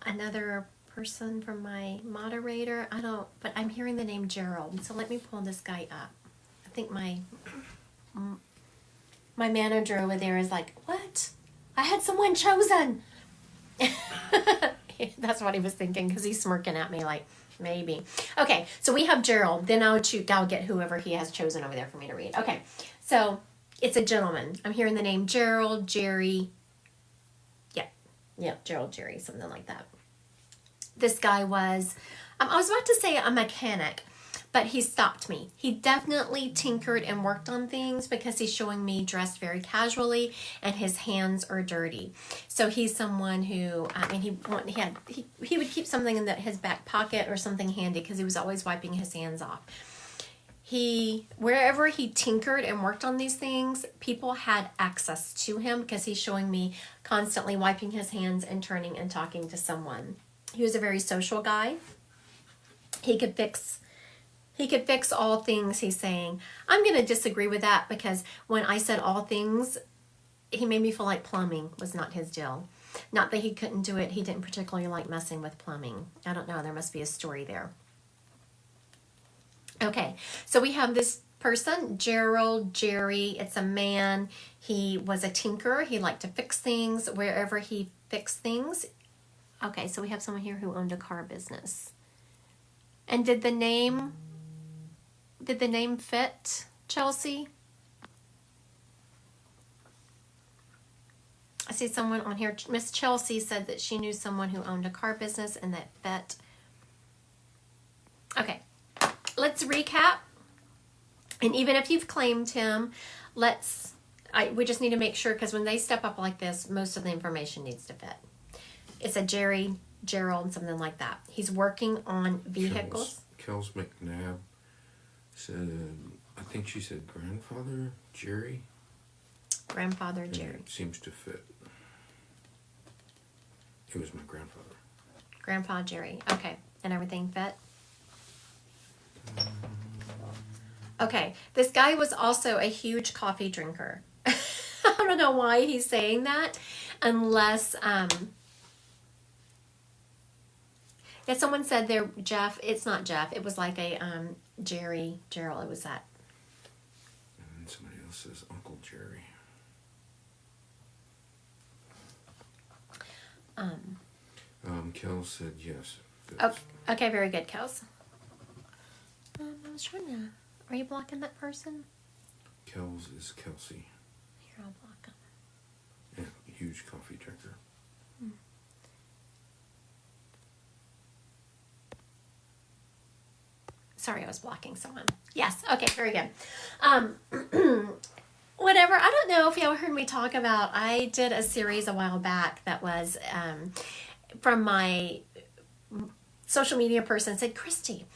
another person from my moderator. But I'm hearing the name Gerald, so let me pull this guy up. I think my manager over there is like, what? I had someone chosen. That's what he was thinking, because he's smirking at me like, maybe. Okay, so we have Gerald. Then I'll get whoever he has chosen over there for me to read. Okay, so It's a gentleman. I'm hearing the name Gerald, Jerry. Yep, Gerald, Jerry, something like that. This guy was, I was about to say a mechanic, but he stopped me. He definitely tinkered and worked on things because he's showing me dressed very casually and his hands are dirty. So he's someone who, I mean, he would keep something in his back pocket or something handy because he was always wiping his hands off. Wherever he tinkered and worked on these things, people had access to him because he's showing me constantly wiping his hands and turning and talking to someone. He was a very social guy. He could fix all things, he's saying. I'm going to disagree with that because when I said all things, he made me feel like plumbing was not his deal. Not that he couldn't do it. He didn't particularly like messing with plumbing. I don't know. There must be a story there. Okay, so we have this person, Gerald, Jerry. It's a man. He was a tinkerer. He liked to fix things wherever he fixed things. Okay, so we have someone here who owned a car business. And did the name fit, Chelsea? I see someone on here. Miss Chelsea said that she knew someone who owned a car business and that fit. Okay. Let's recap. And even if you've claimed him, we just need to make sure, because when they step up like this, most of the information needs to fit. It's a Jerry, Gerald, something like that. He's working on vehicles. Kels McNabb said, I think she said grandfather Jerry. Grandfather Jerry. It seems to fit. It was my grandfather. Grandpa Jerry. Okay. And everything fit? Okay, this guy was also a huge coffee drinker. I don't know why he's saying that, unless, yeah, someone said there, Jeff, it's not Jeff, it was like a, Gerald, it was that. And somebody else says Uncle Jerry. Kels said yes. Okay, very good, Kels. I was trying to... Are you blocking that person? Kels is Kelsey. Here, I'll block him. Yeah, huge coffee drinker. Sorry, I was blocking someone. Yes, okay, very good. Whatever, I don't know if y'all heard me talk about, I did a series a while back that was from my social media person said, Christy,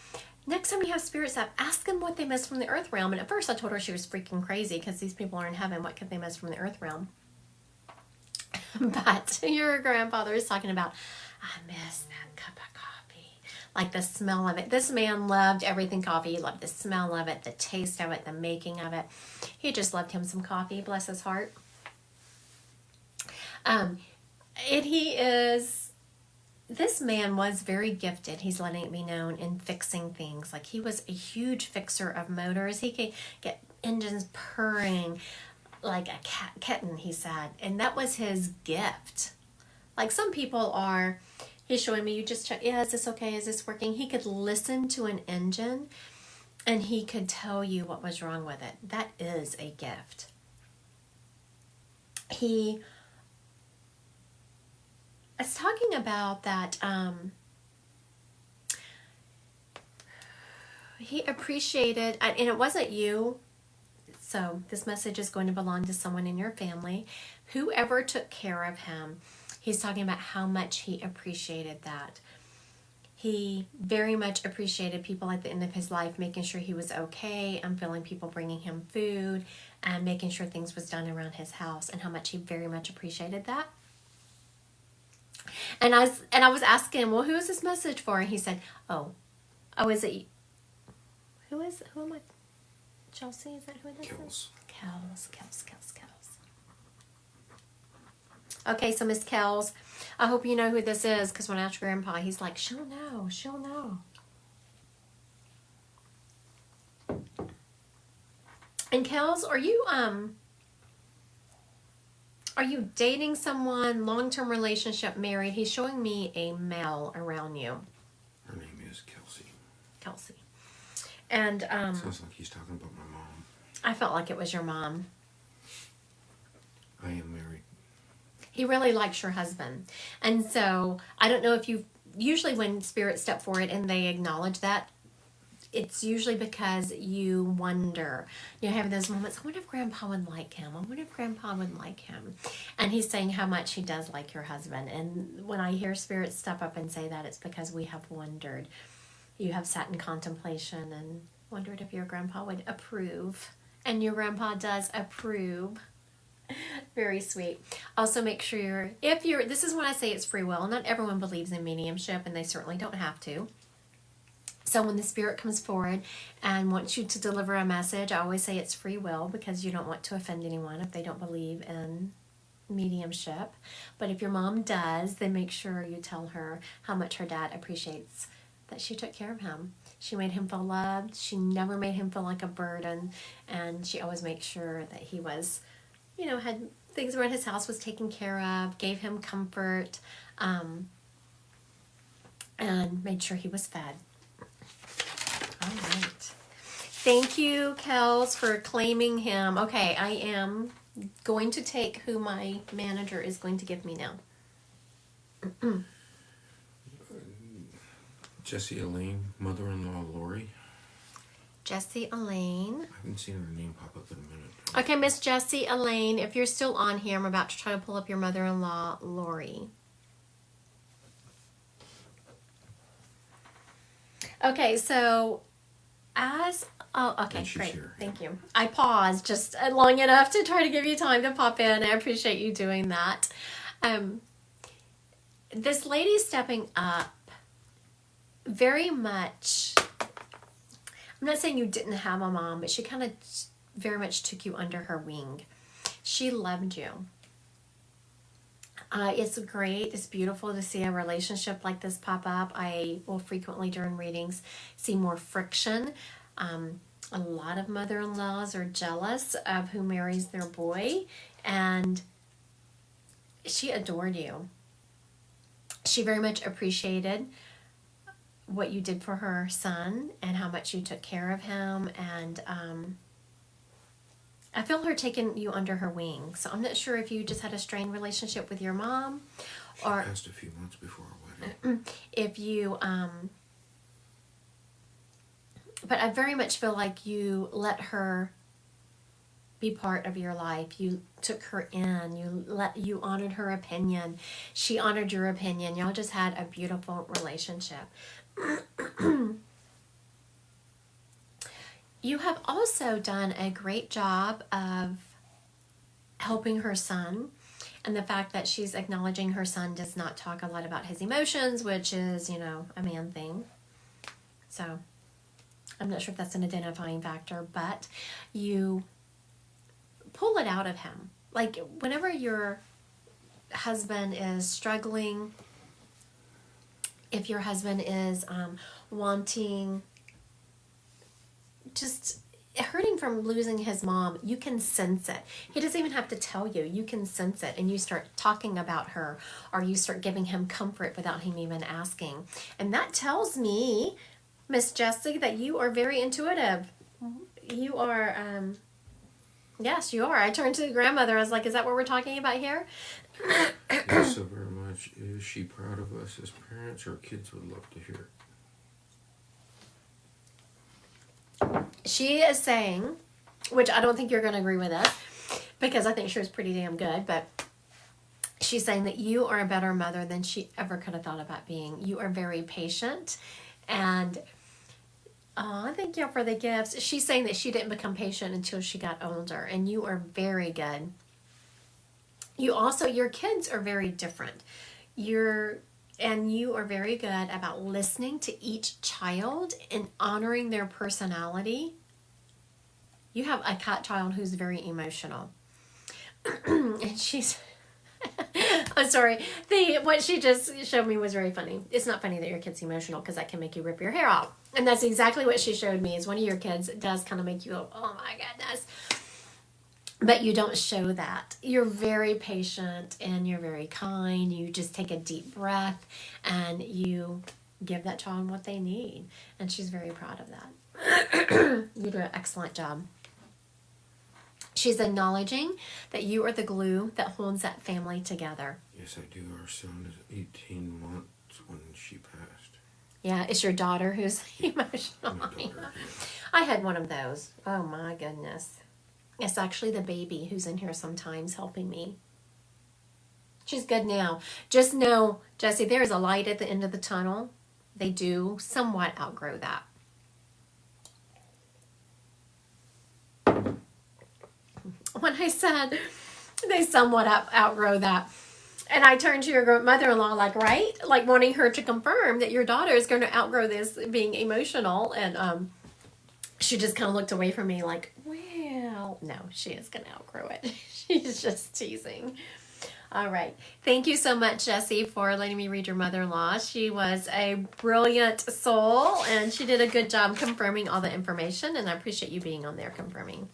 next time you have spirits up, ask them what they missed from the earth realm. And at first I told her she was freaking crazy because these people are in heaven. What could they miss from the earth realm? But your grandfather is talking about, I miss that cup of coffee. Like the smell of it. This man loved everything coffee. He loved the smell of it, the taste of it, the making of it. He just loved him some coffee, bless his heart. And this man was very gifted. He's letting it be known in fixing things. Like he was a huge fixer of motors. He could get engines purring like a kitten, he said. And that was his gift. Like some people are, he's showing me, you just check, yeah, is this okay? Is this working? He could listen to an engine and he could tell you what was wrong with it. That is a gift. He was talking about that he appreciated, and it wasn't you, so this message is going to belong to someone in your family, whoever took care of him. He's talking about how much he appreciated that. He very much appreciated people at the end of his life making sure he was okay and feeling people bringing him food and making sure things was done around his house, and how much he very much appreciated that. And I was asking him, well, who is this message for? And he said, is it, who am I? Chelsea, is that who this is? Kels. Okay, so Miss Kels, I hope you know who this is, because when I asked Grandpa, he's like, she'll know. And Kels, are you dating someone, long-term relationship, married? He's showing me a male around you. Her name is Kelsey. And sounds like he's talking about my mom. I felt like it was your mom. I am married. He really likes your husband. And so I don't know if you usually when spirits step forward and they acknowledge that, it's usually because you wonder, you know, having those moments, I wonder if Grandpa would like him. I wonder if Grandpa would like him. And he's saying how much he does like your husband. And when I hear spirits step up and say that, it's because we have wondered. You have sat in contemplation and wondered if your grandpa would approve. And your grandpa does approve. Very sweet. Also, make sure this is when I say it's free will. Not everyone believes in mediumship, and they certainly don't have to. So when the spirit comes forward and wants you to deliver a message, I always say it's free will because you don't want to offend anyone if they don't believe in mediumship. But if your mom does, then make sure you tell her how much her dad appreciates that she took care of him. She made him feel loved. She never made him feel like a burden. And she always made sure that he was, you know, had things around his house was taken care of, gave him comfort, and made sure he was fed. All right. Thank you, Kels, for claiming him. Okay, I am going to take who my manager is going to give me now. Jessie Elaine, mother-in-law Lori. Jessie Elaine. I haven't seen her name pop up in a minute. Okay, Miss Jessie Elaine, if you're still on here, I'm about to try to pull up your mother-in-law, Lori. Okay, so okay, great. Here. Thank you. I paused just long enough to try to give you time to pop in. I appreciate you doing that. This lady stepping up very much, I'm not saying you didn't have a mom, but she kind of very much took you under her wing. She loved you. It's great. It's beautiful to see a relationship like this pop up. I will frequently during readings see more friction. A lot of mother-in-laws are jealous of who marries their boy, and she adored you. She very much appreciated what you did for her son and how much you took care of him, and I feel her taking you under her wing. So I'm not sure if you just had a strained relationship with your mom, or she passed a few months before our wedding. If you but I very much feel like you let her be part of your life. You took her in. You honored her opinion. She honored your opinion. Y'all just had a beautiful relationship. You have also done a great job of helping her son, and the fact that she's acknowledging her son does not talk a lot about his emotions, which is, you know, a man thing. So I'm not sure if that's an identifying factor, but you pull it out of him. Like whenever your husband is struggling, if your husband is wanting, just hurting from losing his mom, you can sense it. He doesn't even have to tell you. You can sense it, and you start talking about her, or you start giving him comfort without him even asking. And that tells me, Miss Jessie, that you are very intuitive. You are, yes, you are. I turned to the grandmother. I was like, is that what we're talking about here? Yes, so very much. Is she proud of us as parents? Our kids would love to hear it. She is saying, which I don't think you're going to agree with us, because I think she was pretty damn good, but she's saying that you are a better mother than she ever could have thought about being. You are very patient, and thank you for the gifts. She's saying that she didn't become patient until she got older, and you are very good. You also, your kids are very different. You are very good about listening to each child and honoring their personality. You have a cat child who's very emotional. And she's... I'm sorry. What she just showed me was very funny. It's not funny that your kid's emotional, because that can make you rip your hair out. And that's exactly what she showed me, is one of your kids does kind of make you go, oh my goodness. But you don't show that. You're very patient and you're very kind. You just take a deep breath and you give that child what they need. And she's very proud of that. You do an excellent job. She's acknowledging that you are the glue that holds that family together. Yes, I do. Our son is 18 months when she passed. Yeah, it's your daughter who's Yeah, emotional. my daughter. Yeah. I had one of those. Oh my goodness. It's actually the baby who's in here sometimes helping me. She's good now. Just know, Jesse, there is a light at the end of the tunnel. They do somewhat outgrow that. When I said they somewhat outgrow that, and I turned to your mother-in-law like, right? Like wanting her to confirm that your daughter is going to outgrow this being emotional. And she just kind of looked away from me like, well, no, she is going to outgrow it. She's just teasing. All right. Thank you so much, Jessie, for letting me read your mother-in-law. She was a brilliant soul, and she did a good job confirming all the information, and I appreciate you being on there confirming.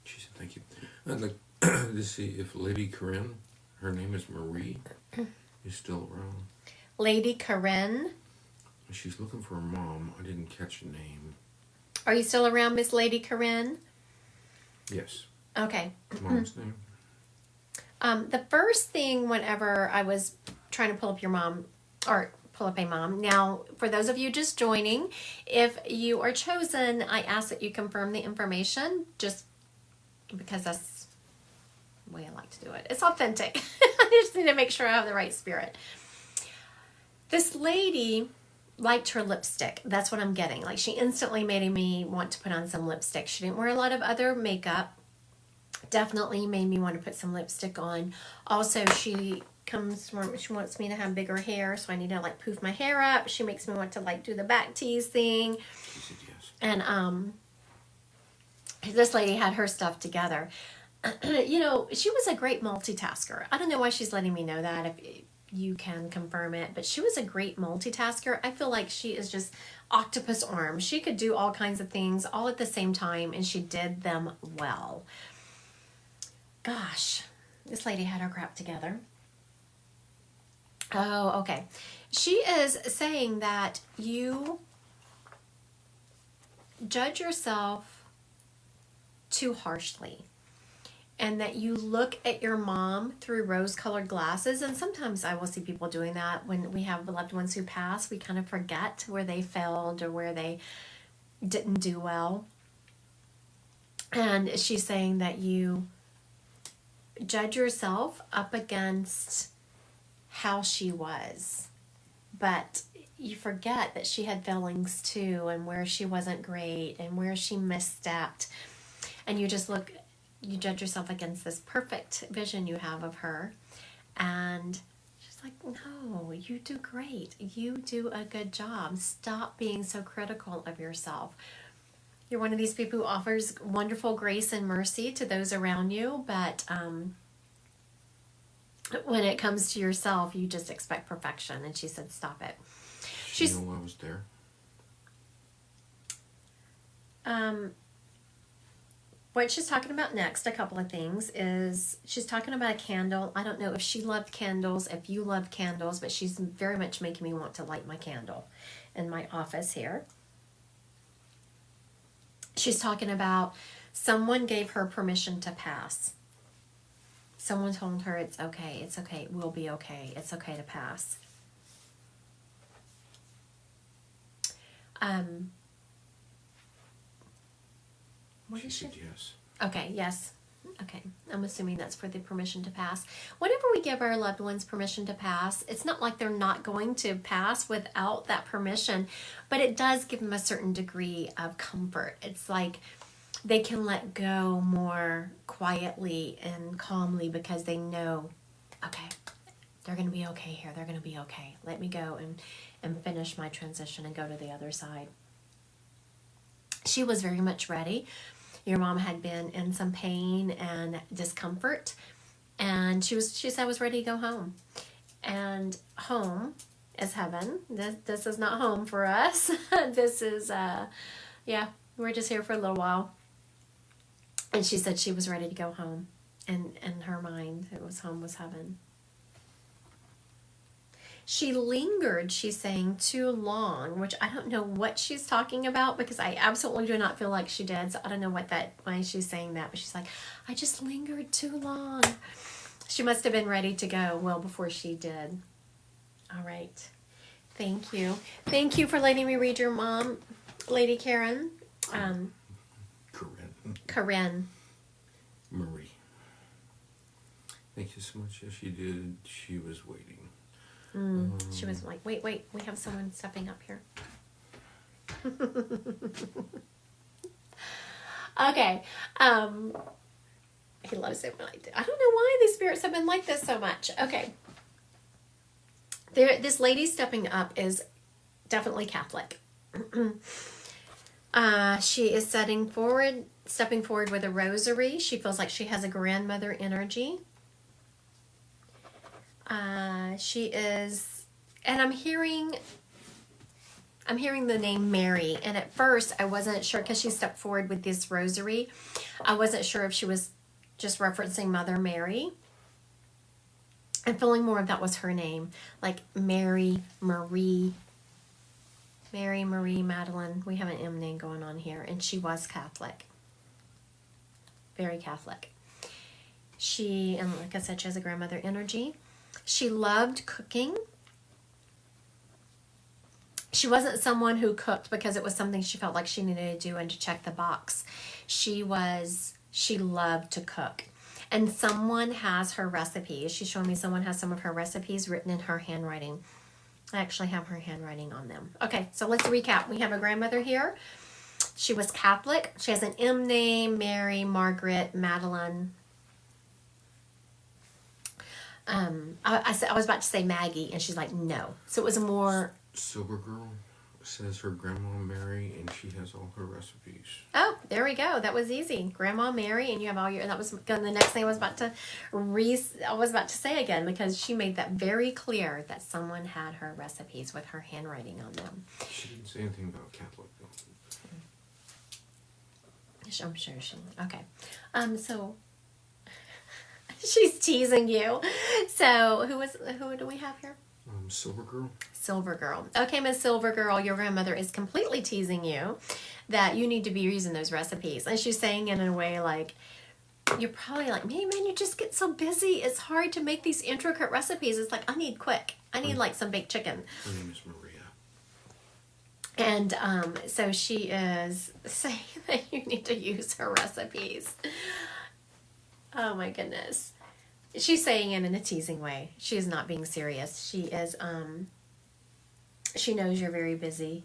She said, thank you. I'd like to see if Lady Corinne, her name is Marie, is still around. Lady Corinne. She's looking for her mom. I didn't catch the name. Are you still around, Miss Lady Corinne? Yes. Okay. Mom's name? The first thing whenever I was trying to pull up your mom, or pull up a mom. Now, for those of you just joining, if you are chosen, I ask that you confirm the information, just because that's the way I like to do it. It's authentic. I just need to make sure I have the right spirit. This lady liked her lipstick. That's what I'm getting. Like, she instantly made me want to put on some lipstick. She didn't wear a lot of other makeup. Definitely made me want to put some lipstick on. Also, she wants me to have bigger hair, so I need to like poof my hair up. She makes me want to like do the back tease thing. She said yes. And this lady had her stuff together. You know, she was a great multitasker. I don't know why she's letting me know that, if you can confirm it, but she was a great multitasker. I feel like she is just octopus arms. She could do all kinds of things all at the same time, and she did them well. Gosh, this lady had her crap together. Oh, okay. She is saying that you judge yourself too harshly, and that you look at your mom through rose-colored glasses. And sometimes I will see people doing that when we have loved ones who pass. We kind of forget where they failed or where they didn't do well. And she's saying that you judge yourself up against how she was, but you forget that she had failings too, and where she wasn't great and where she misstepped, and you judge yourself against this perfect vision you have of her. And she's like, no, you do great, you do a good job, stop being so critical of yourself. You're one of these people who offers wonderful grace and mercy to those around you, but when it comes to yourself, you just expect perfection. And she said, stop it. She knew I was there. What she's talking about next, a couple of things, is she's talking about a candle. I don't know if she loved candles, if you love candles, but she's very much making me want to light my candle in my office here. She's talking about someone gave her permission to pass. Someone told her it's okay, we'll be okay, it's okay to pass. She said yes. Okay, yes. Okay, I'm assuming that's for the permission to pass. Whenever we give our loved ones permission to pass, it's not like they're not going to pass without that permission, but it does give them a certain degree of comfort. It's like they can let go more quietly and calmly because they know, okay, they're going to be okay here. They're going to be okay. Let me go and finish my transition and go to the other side. She was very much ready. Your mom had been in some pain and discomfort, and she said was ready to go home. And home is heaven. This is not home for us. This is we're just here for a little while. And she said she was ready to go home. And in her mind, home was heaven. She lingered, she's saying, too long, which I don't know what she's talking about because I absolutely do not feel like she did. So I don't know why she's saying that, but she's like, I just lingered too long. She must have been ready to go well before she did. All right. Thank you. Thank you for letting me read your mom, Lady Karen. Corinne. Marie. Thank you so much. As she did, she was waiting. She was like, wait, we have someone stepping up here. Okay. He loves it when I do. I don't know why these spirits have been like this so much. Okay. This lady stepping up is definitely Catholic. She is stepping forward with a rosary. She feels like she has a grandmother energy. She is, and I'm hearing the name Mary, and at first I wasn't sure because she stepped forward with this rosary. I wasn't sure if she was just referencing Mother Mary. I'm feeling more of that was her name, like Marie Madeline. We have an M name going on here, and she was Catholic, very Catholic. And like I said, she has a grandmother energy. She loved cooking. She wasn't someone who cooked because it was something she felt like she needed to do and to check the box. She loved to cook. And someone has her recipes. She's showing me someone has some of her recipes written in her handwriting. I actually have her handwriting on them. Okay, so let's recap. We have a grandmother here. She was Catholic. She has an M name, Mary, Margaret, Madeline. I was about to say Maggie, and she's like, no. So it was a more... Silver Girl says her Grandma Mary, and she has all her recipes. Oh, there we go. That was easy. Grandma Mary, and you have all your... That was the next thing I was about to say again, because she made that very clear that someone had her recipes with her handwriting on them. She didn't say anything about Catholic, though. I'm sure she... Okay. So... She's teasing you. So, who do we have here? Silver Girl. Silver Girl. Okay, Miss Silver Girl, your grandmother is completely teasing you that you need to be using those recipes. And she's saying it in a way like, you're probably like, man, you just get so busy. It's hard to make these intricate recipes. It's like, I need quick. I need like some baked chicken. Her name is Maria. And so she is saying that you need to use her recipes. Oh my goodness. She's saying it in a teasing way. She is not being serious. She is, she knows you're very busy.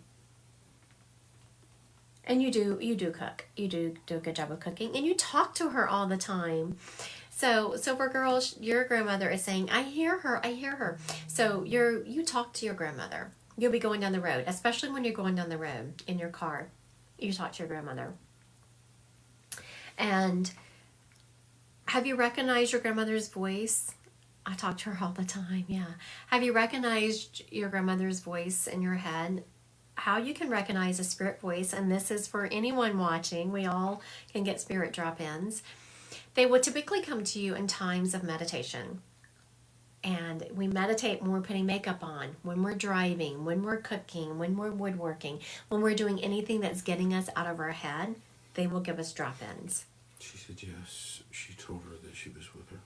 And you do cook. You do a good job of cooking. And you talk to her all the time. So, Silver Girl, your grandmother is saying, I hear her. So you talk to your grandmother. You'll be going down the road, especially when you're going down the road in your car. You talk to your grandmother. And have you recognized your grandmother's voice? I talk to her all the time, yeah. Have you recognized your grandmother's voice in your head? How you can recognize a spirit voice, and this is for anyone watching. We all can get spirit drop-ins. They will typically come to you in times of meditation. And we meditate when we're putting makeup on, when we're driving, when we're cooking, when we're woodworking, when we're doing anything that's getting us out of our head, they will give us drop-ins. She said yes. She told her that she was with her.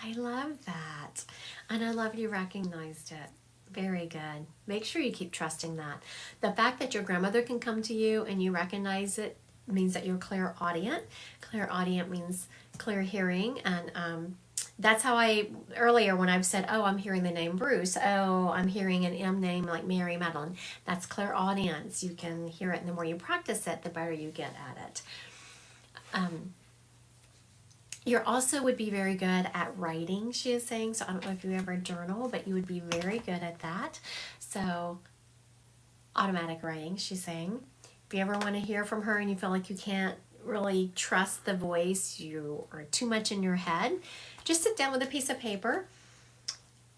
I love that. And I love you recognized it. Very good. Make sure you keep trusting that. The fact that your grandmother can come to you and you recognize it means that you're clairaudient. Clairaudient means clear hearing. And that's how earlier when I've said, oh, I'm hearing the name Bruce. Oh, I'm hearing an M name like Mary Madeline. That's clairaudience. You can hear it, and the more you practice it, the better you get at it. You also would be very good at writing, she is saying. So I don't know if you ever journal, but you would be very good at that. So automatic writing, she's saying. If you ever want to hear from her and you feel like you can't really trust the voice, you are too much in your head, just sit down with a piece of paper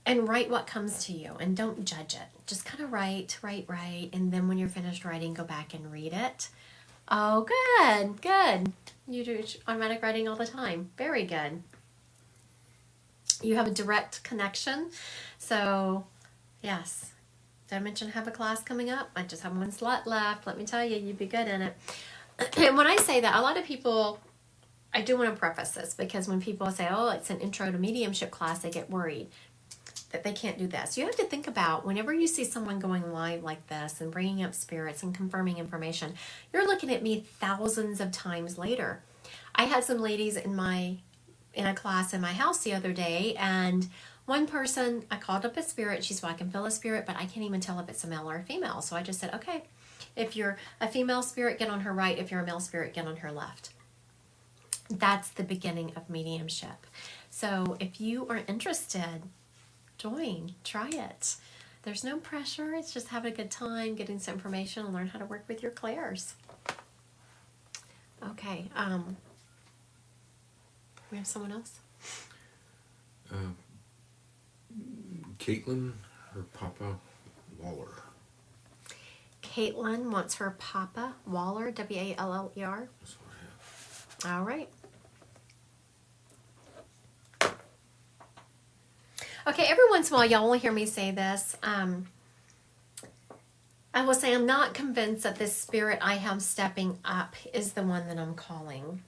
and write what comes to you, and don't judge it. Just kind of write. And then when you're finished writing, go back and read it. Oh, good. You do automatic writing all the time. Very good. You have a direct connection. So, yes. Did I mention I have a class coming up? I just have one slot left. Let me tell you, you'd be good in it. And when I say that, a lot of people, I do want to preface this because when people say, oh, it's an intro to mediumship class, they get worried that they can't do this. You have to think about whenever you see someone going live like this and bringing up spirits and confirming information, you're looking at me thousands of times later. I had some ladies in a class in my house the other day, and one person, I called up a spirit. She's well, I can feel a spirit, but I can't even tell if it's a male or a female. So I just said, okay, if you're a female spirit, get on her right. If you're a male spirit, get on her left. That's the beginning of mediumship. So if you are interested, join, try it. There's no pressure. It's just having a good time, getting some information, and learn how to work with your clairs. Okay. We have someone else? Caitlin, her Papa Waller. Caitlin wants her Papa Waller, W-A-L-L-E-R. That's what I have. All right. Okay, every once in a while, y'all will hear me say this. I will say I'm not convinced that this spirit I have stepping up is the one that I'm calling.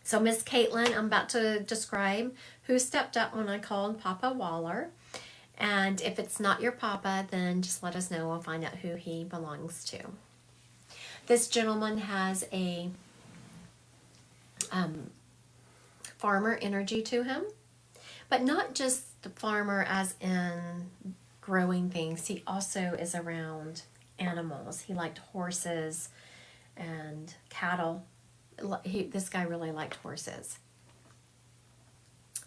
So Miss Caitlin, I'm about to describe who stepped up when I called Papa Waller. And if it's not your Papa, then just let us know. We'll find out who he belongs to. This gentleman has a farmer energy to him. But not just the farmer as in growing things. He also is around animals. He liked horses and cattle. This guy really liked horses.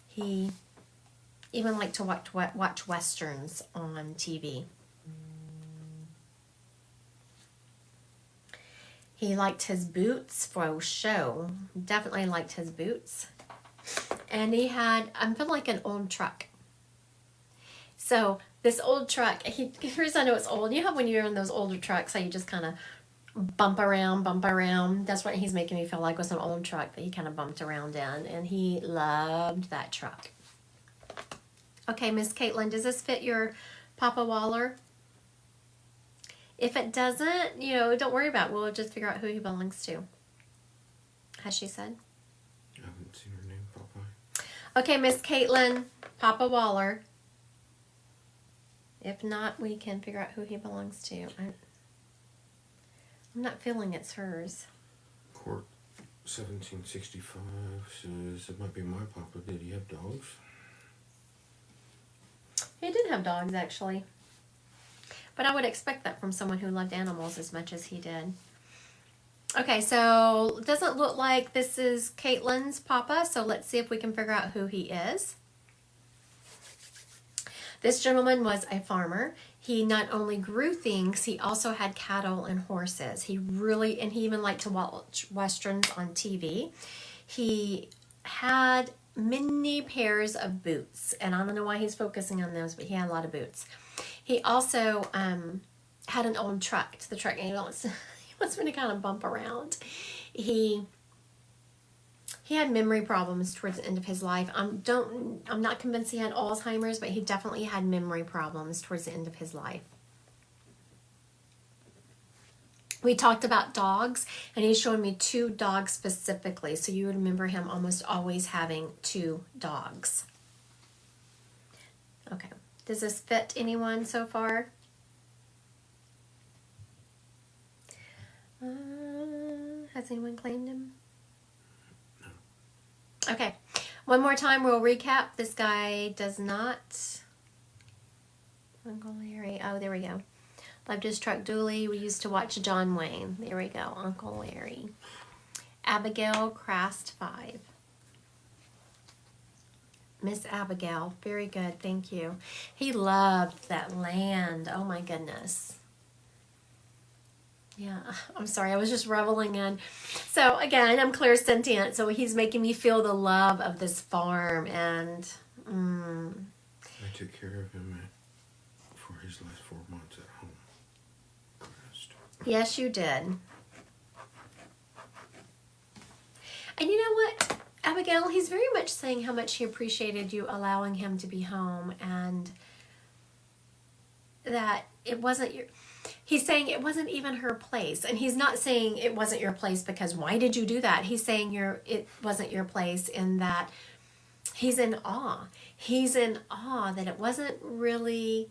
He even liked to watch westerns on TV. He liked his boots for a show. Definitely liked his boots. And he had, I feel like an old truck. So this old truck, the reason I know it's old, you have when you're in those older trucks, how you just kind of bump around. That's what he's making me feel like, was an old truck that he kind of bumped around in. And he loved that truck. Okay, Miss Caitlin, does this fit your Papa Waller? If it doesn't, don't worry about it. We'll just figure out who he belongs to. Has she said? I haven't seen her name, Papa. Okay, Miss Caitlin, Papa Waller. If not, we can figure out who he belongs to. I'm not feeling it's hers. Court 1765 says it might be my Papa. Did he have dogs? He did have dogs, actually. But I would expect that from someone who loved animals as much as he did. Okay, so it doesn't look like this is Caitlin's Papa, so let's see if we can figure out who he is. This gentleman was a farmer. He not only grew things, he also had cattle and horses. He even liked to watch westerns on TV. He had many pairs of boots, and I don't know why he's focusing on those, but he had a lot of boots. He also had an old truck. The truck, he wants me to kind of bump around. He had memory problems towards the end of his life. I'm not convinced he had Alzheimer's, but he definitely had memory problems towards the end of his life. We talked about dogs, and he's showing me 2 dogs specifically, so you would remember him almost always having 2 dogs. Okay, does this fit anyone so far? Has anyone claimed him? No. Okay, one more time we'll recap. This guy does not. Uncle Larry. Oh, there we go. Loved his truck duly. We used to watch John Wayne. There we go. Uncle Larry. Abigail Crast 5. Miss Abigail. Very good. Thank you. He loved that land. Oh my goodness. Yeah, I'm sorry. I was just reveling in. So again, I'm clairsentient. So he's making me feel the love of this farm. And I took care of him for his last 4 months at home. Yes, you did. And you know what? Abigail, he's very much saying how much he appreciated you allowing him to be home, and that it wasn't your... He's saying it wasn't even her place. And he's not saying it wasn't your place because why did you do that? He's saying it wasn't your place in that he's in awe. He's in awe that it wasn't really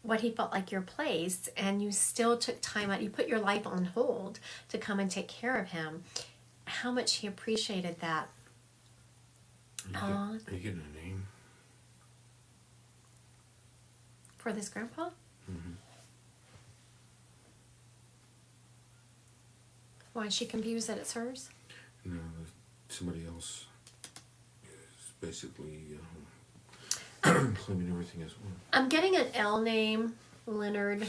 what he felt like your place, and you still took time out. You put your life on hold to come and take care of him. How much he appreciated that. Are you getting a name? For this grandpa? Mm-hmm. Why is she confused that it's hers? No, somebody else is basically claiming everything as well. I'm getting an L name. Leonard,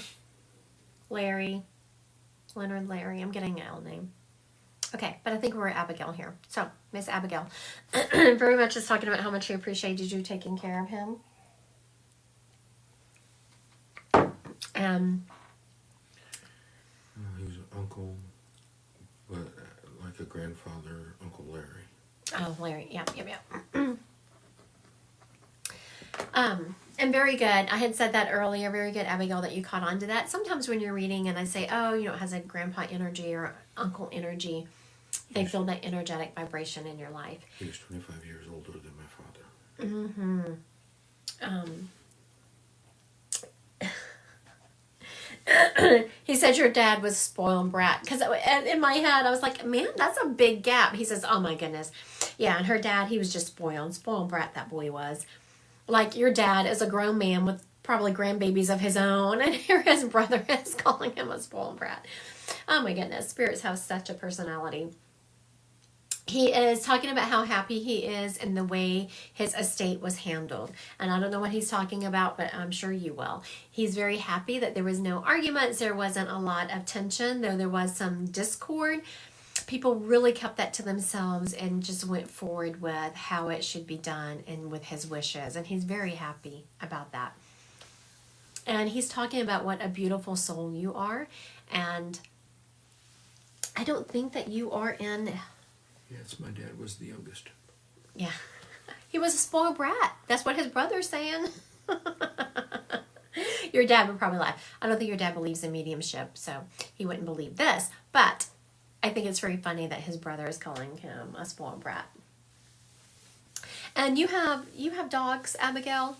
Larry. I'm getting an L name. Okay, but I think we're Abigail here. So, Miss Abigail very much is talking about how much he appreciated you taking care of him. He was an uncle, but like a grandfather, Uncle Larry. Oh, Larry. Yeah. And very good. I had said that earlier. Very good, Abigail, that you caught on to that. Sometimes when you're reading and I say, oh, it has a grandpa energy or uncle energy, they feel that energetic vibration in your life. He was 25 years older than my father. He said your dad was a spoiled brat. Because in my head, I was like, man, that's a big gap. He says, oh my goodness. Yeah, and her dad, he was just spoiled brat, that boy was. Like your dad is a grown man with probably grandbabies of his own. And here his brother is calling him a spoiled brat. Oh my goodness. Spirits have such a personality. He is talking about how happy he is in the way his estate was handled. And I don't know what he's talking about, but I'm sure you will. He's very happy that there was no arguments. There wasn't a lot of tension, though there was some discord. People really kept that to themselves and just went forward with how it should be done and with his wishes. And he's very happy about that. And he's talking about what a beautiful soul you are. And I don't think that you are in... Yes, my dad was the youngest. Yeah. He was a spoiled brat. That's what his brother's saying. Your dad would probably laugh. I don't think your dad believes in mediumship, so he wouldn't believe this. But I think it's very funny that his brother is calling him a spoiled brat. And you have dogs, Abigail.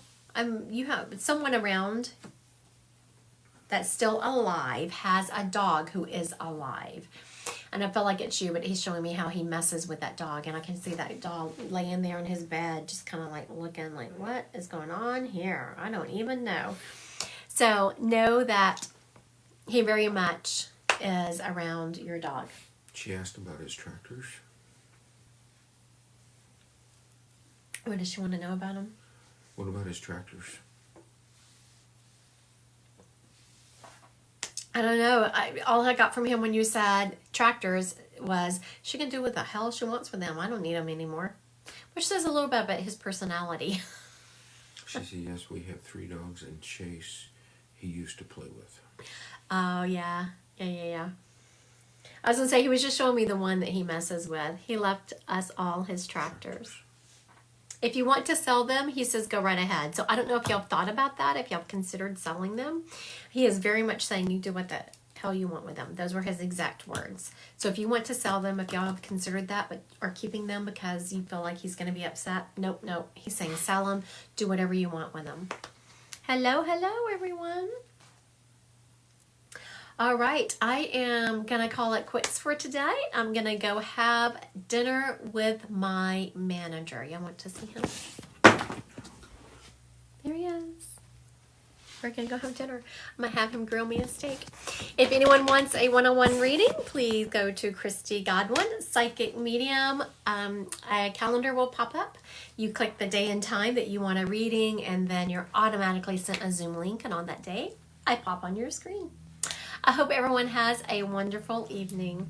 You have someone around that's still alive has a dog who is alive. And I feel like it's you, but he's showing me how he messes with that dog. And I can see that dog laying there on his bed, just kind of like looking like, what is going on here? I don't even know. So know that he very much is around your dog. She asked about his tractors. What does she want to know about him? What about his tractors? I don't know. All I got from him when you said tractors was she can do what the hell she wants with them. I don't need them anymore. Which says a little bit about his personality. She said, yes, we have 3 dogs, and Chase, he used to play with. Oh, yeah. Yeah. I was going to say, he was just showing me the one that he messes with. He left us all his tractors. If you want to sell them, he says, go right ahead. So I don't know if y'all thought about that, if y'all considered selling them. He is very much saying you do what the hell you want with them. Those were his exact words. So if you want to sell them, if y'all have considered that, but are keeping them because you feel like he's going to be upset, nope. He's saying sell them, do whatever you want with them. Hello, everyone. All right, I am going to call it quits for today. I'm going to go have dinner with my manager. Y'all want to see him? There he is. We're going to go have dinner. I'm going to have him grill me a steak. If anyone wants a one-on-one reading, please go to Christy Godwin, Psychic Medium. A calendar will pop up. You click the day and time that you want a reading, and then you're automatically sent a Zoom link, and on that day, I pop on your screen. I hope everyone has a wonderful evening.